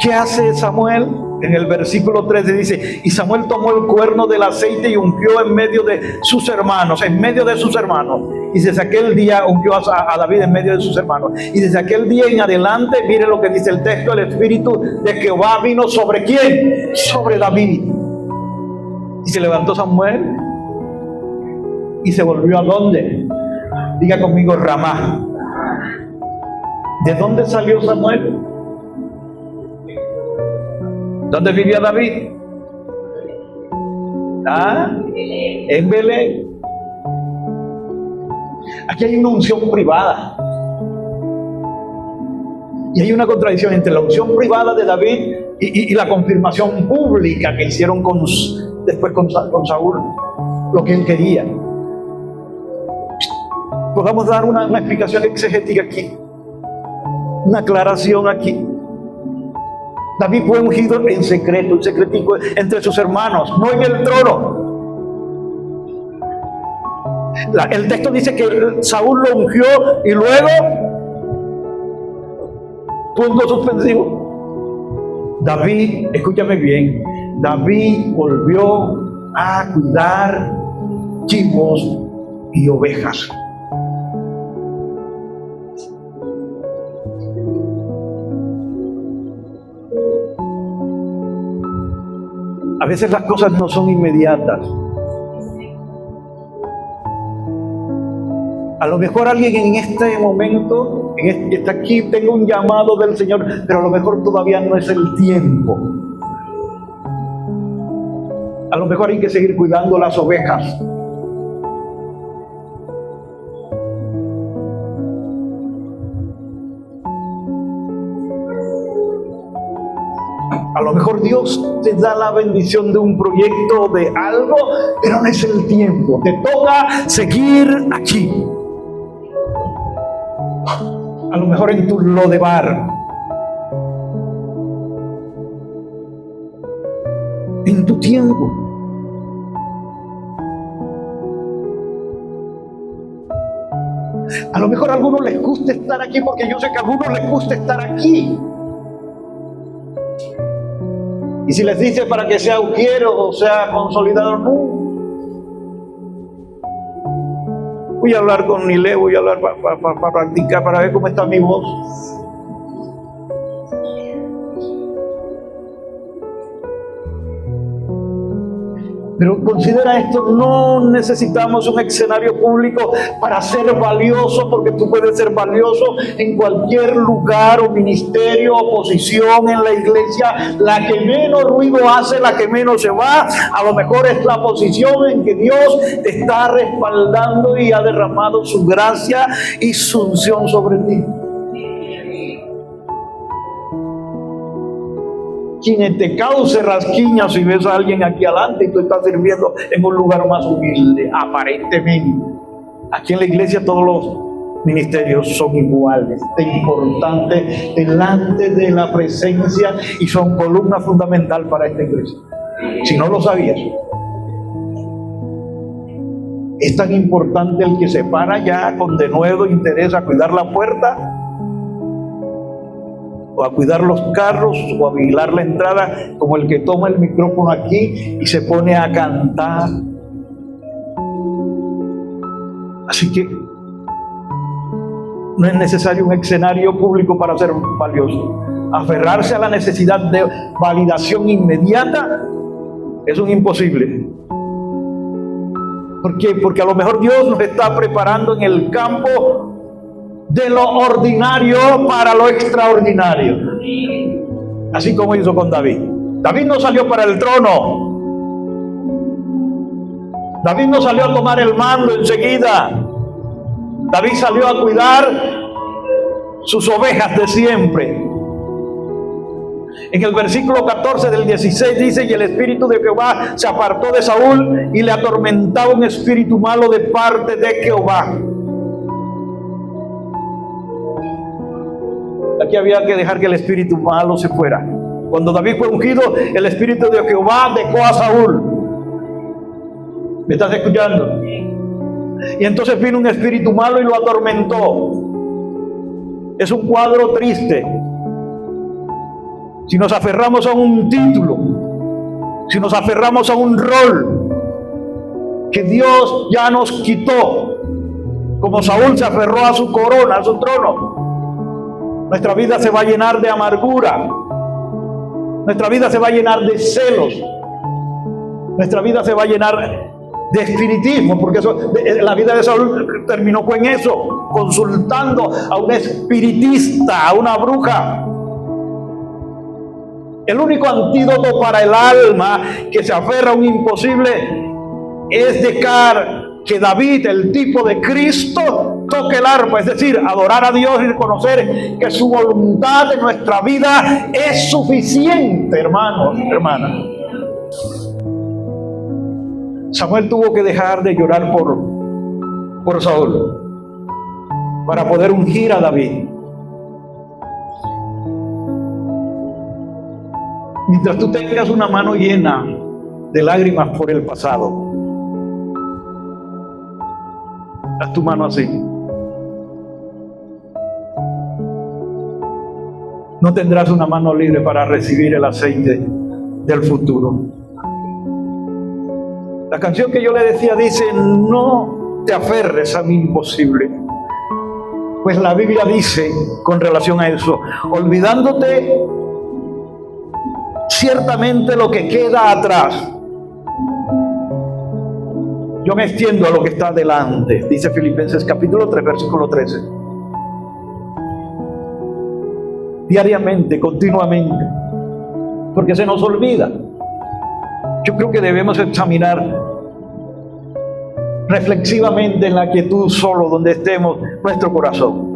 ¿Qué hace Samuel? En el versículo 13 dice, y Samuel tomó el cuerno del aceite y ungió en medio de sus hermanos, Y desde aquel día ungió a David en medio de sus hermanos. Y desde aquel día en adelante, mire lo que dice el texto, el Espíritu de Jehová vino ¿sobre quién? Sobre David. Y se levantó Samuel y se volvió ¿a dónde? Diga conmigo, Ramá. ¿De dónde salió Samuel? ¿Dónde vivía David? En Belén. Aquí hay una unción privada. Y hay una contradicción entre la unción privada de David y la confirmación pública que hicieron después con Saúl, lo que él quería. Podamos dar una explicación exegética aquí, una aclaración aquí. David fue ungido en secreto, un secretico entre sus hermanos, no en el trono. El texto dice que Saúl lo ungió y luego, punto suspensivo, David, escúchame bien, David volvió a cuidar chivos y ovejas. A veces las cosas no son inmediatas. A lo mejor alguien en este momento, está aquí, tengo un llamado del Señor, pero a lo mejor todavía no es el tiempo. A lo mejor hay que seguir cuidando las ovejas. A lo mejor Dios te da la bendición de un proyecto, de algo, pero no es el tiempo. Te toca seguir aquí. A lo mejor en tu Lodebar, en tu tiempo. A lo mejor a algunos les gusta estar aquí, porque yo sé que a algunos les gusta estar aquí. Y si les dice para que sea ujiero o sea consolidado, no. Voy a hablar con Nile, voy a hablar para practicar, para ver cómo está mi voz. Pero considera esto, no necesitamos un escenario público para ser valioso, porque tú puedes ser valioso en cualquier lugar o ministerio o posición en la iglesia. La que menos ruido hace, la que menos se va, a lo mejor es la posición en que Dios te está respaldando y ha derramado su gracia y su unción sobre ti. Quien te cause rasquiñas si ves a alguien aquí adelante y tú estás sirviendo en un lugar más humilde, aparentemente. Aquí en la iglesia todos los ministerios son iguales, de importantes delante de la presencia, y son columna fundamental para esta iglesia. Si no lo sabías, es tan importante el que se para ya con denuedo interés a cuidar la puerta, o a cuidar los carros, o a vigilar la entrada, como el que toma el micrófono aquí y se pone a cantar. Así que no es necesario un escenario público para ser valioso. Aferrarse a la necesidad de validación inmediata es un imposible. ¿Por qué? Porque a lo mejor Dios nos está preparando en el campo de lo ordinario para lo extraordinario. Así como hizo con David. David no salió para el trono. David no salió a tomar el mando enseguida. David salió a cuidar sus ovejas de siempre. En el versículo 14 del 16 dice: y el espíritu de Jehová se apartó de Saúl, y le atormentaba un espíritu malo de parte de Jehová. Aquí había que dejar que el espíritu malo se fuera. Cuando David fue ungido, el espíritu de Jehová dejó a Saúl. ¿Me estás escuchando? Y entonces vino un espíritu malo y lo atormentó. Es un cuadro triste. Si nos aferramos a un título, si nos aferramos a un rol que Dios ya nos quitó, como Saúl se aferró a su corona, a su trono, nuestra vida se va a llenar de amargura. Nuestra vida se va a llenar de celos. Nuestra vida se va a llenar de espiritismo, porque la vida de Saúl terminó con eso, consultando a un espiritista, a una bruja. El único antídoto para el alma que se aferra a un imposible es dejar que David, el tipo de Cristo, toque el arpa, es decir, adorar a Dios y reconocer que su voluntad en nuestra vida es suficiente, hermanos, hermanas. Samuel tuvo que dejar de llorar por Saúl para poder ungir a David. Mientras tú tengas una mano llena de lágrimas por el pasado, haz tu mano así. No tendrás una mano libre para recibir el aceite del futuro. La canción que yo le decía dice: no te aferres a mi imposible. Pues la Biblia dice con relación a eso: olvidándote ciertamente lo que queda atrás, yo me extiendo a lo que está delante, dice Filipenses capítulo 3, versículo 13. Diariamente, continuamente, porque se nos olvida. Yo creo que debemos examinar reflexivamente en la quietud solo donde estemos nuestro corazón.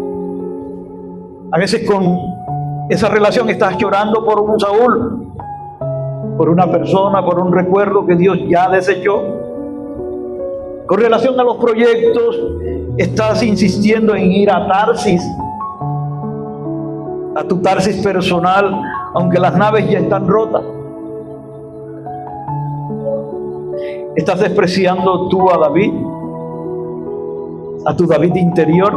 A veces con esa relación estás llorando por un Saúl por una persona, por un recuerdo que Dios ya desechó. Con relación a los proyectos, estás insistiendo en ir a Tarsis, a tu Tarsis personal, aunque las naves ya están rotas. Estás despreciando tú a David, a tu David interior,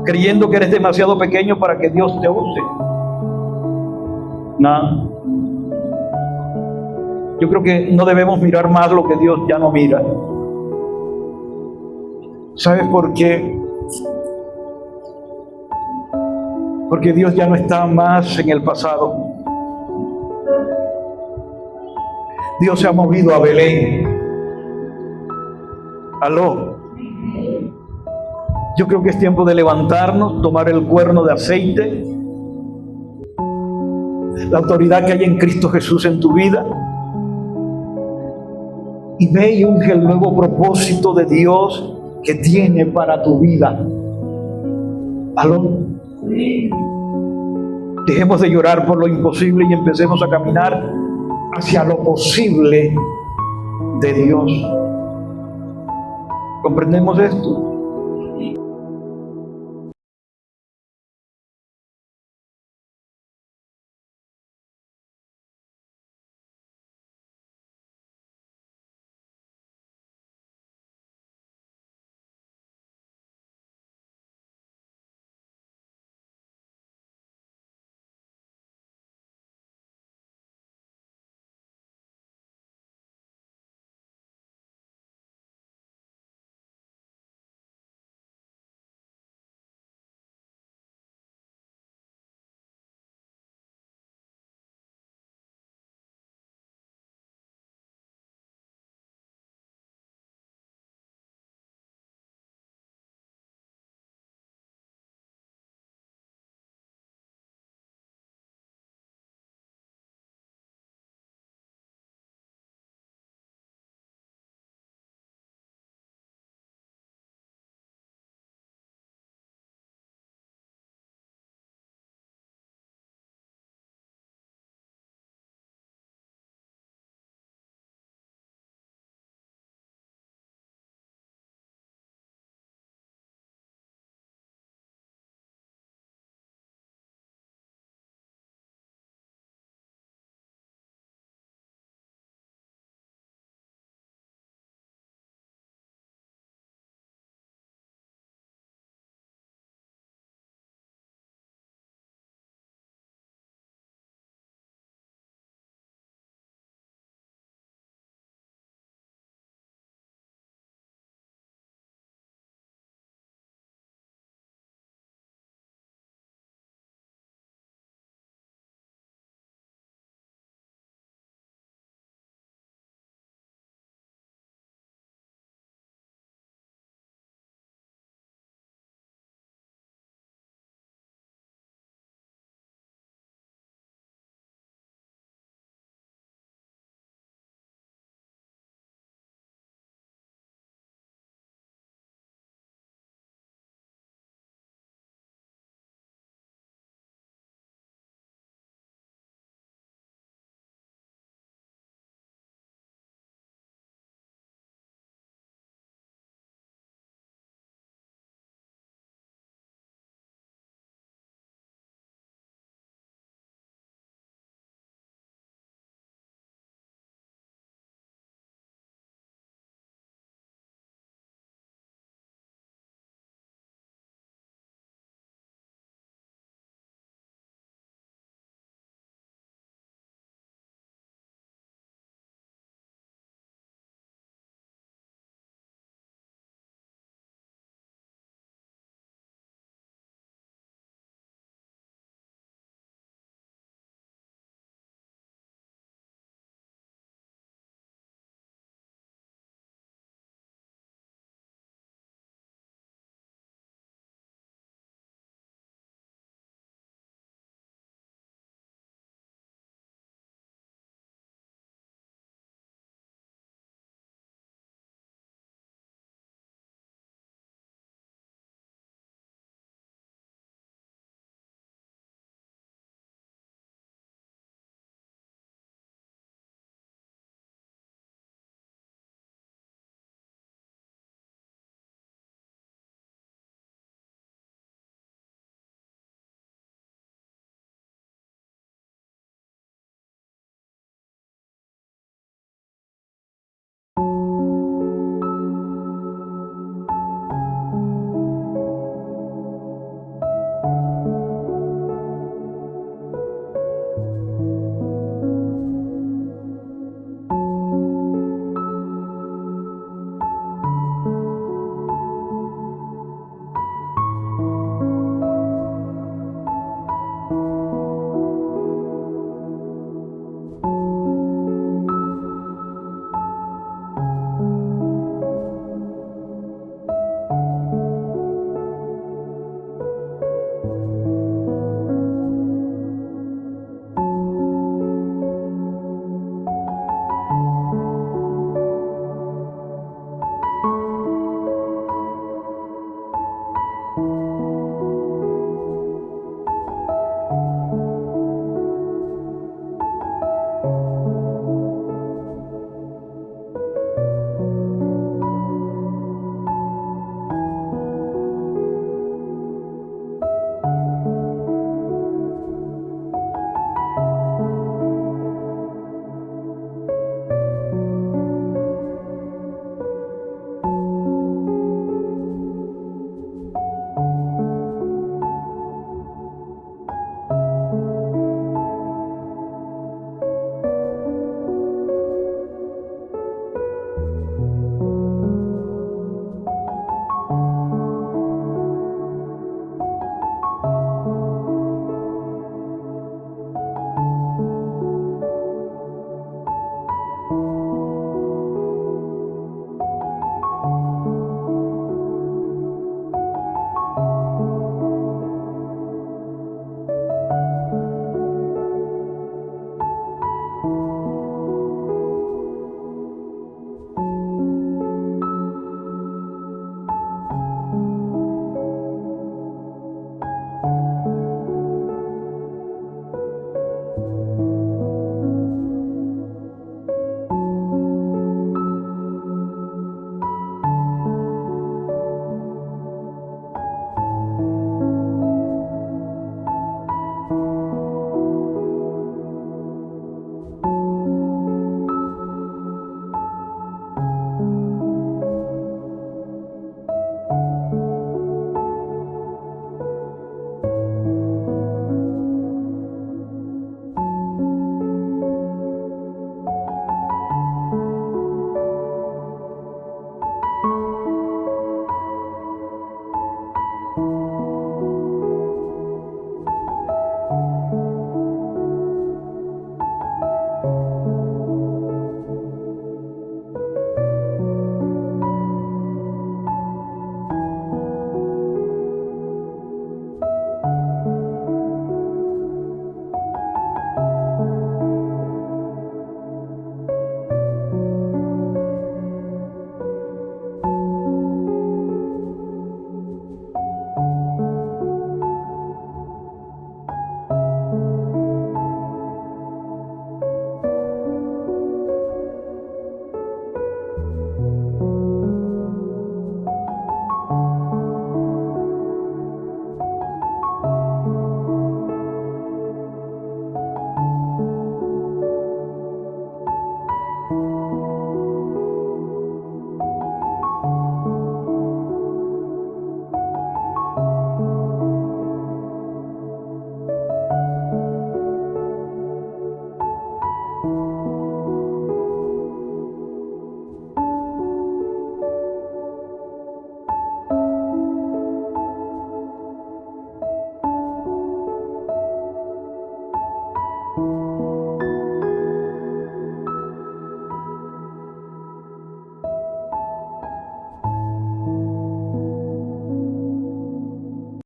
creyendo que eres demasiado pequeño para que Dios te use. No. Yo creo que no debemos mirar más lo que Dios ya no mira. ¿Sabes por qué? Porque Dios ya no está más en el pasado. Dios se ha movido a Belén. Aló. Yo creo que es tiempo de levantarnos, tomar el cuerno de aceite, la autoridad que hay en Cristo Jesús en tu vida, y ve y unge el nuevo propósito de Dios que tiene para tu vida. Aló. Dejemos de llorar por lo imposible y empecemos a caminar hacia lo posible de Dios. ¿Comprendemos esto?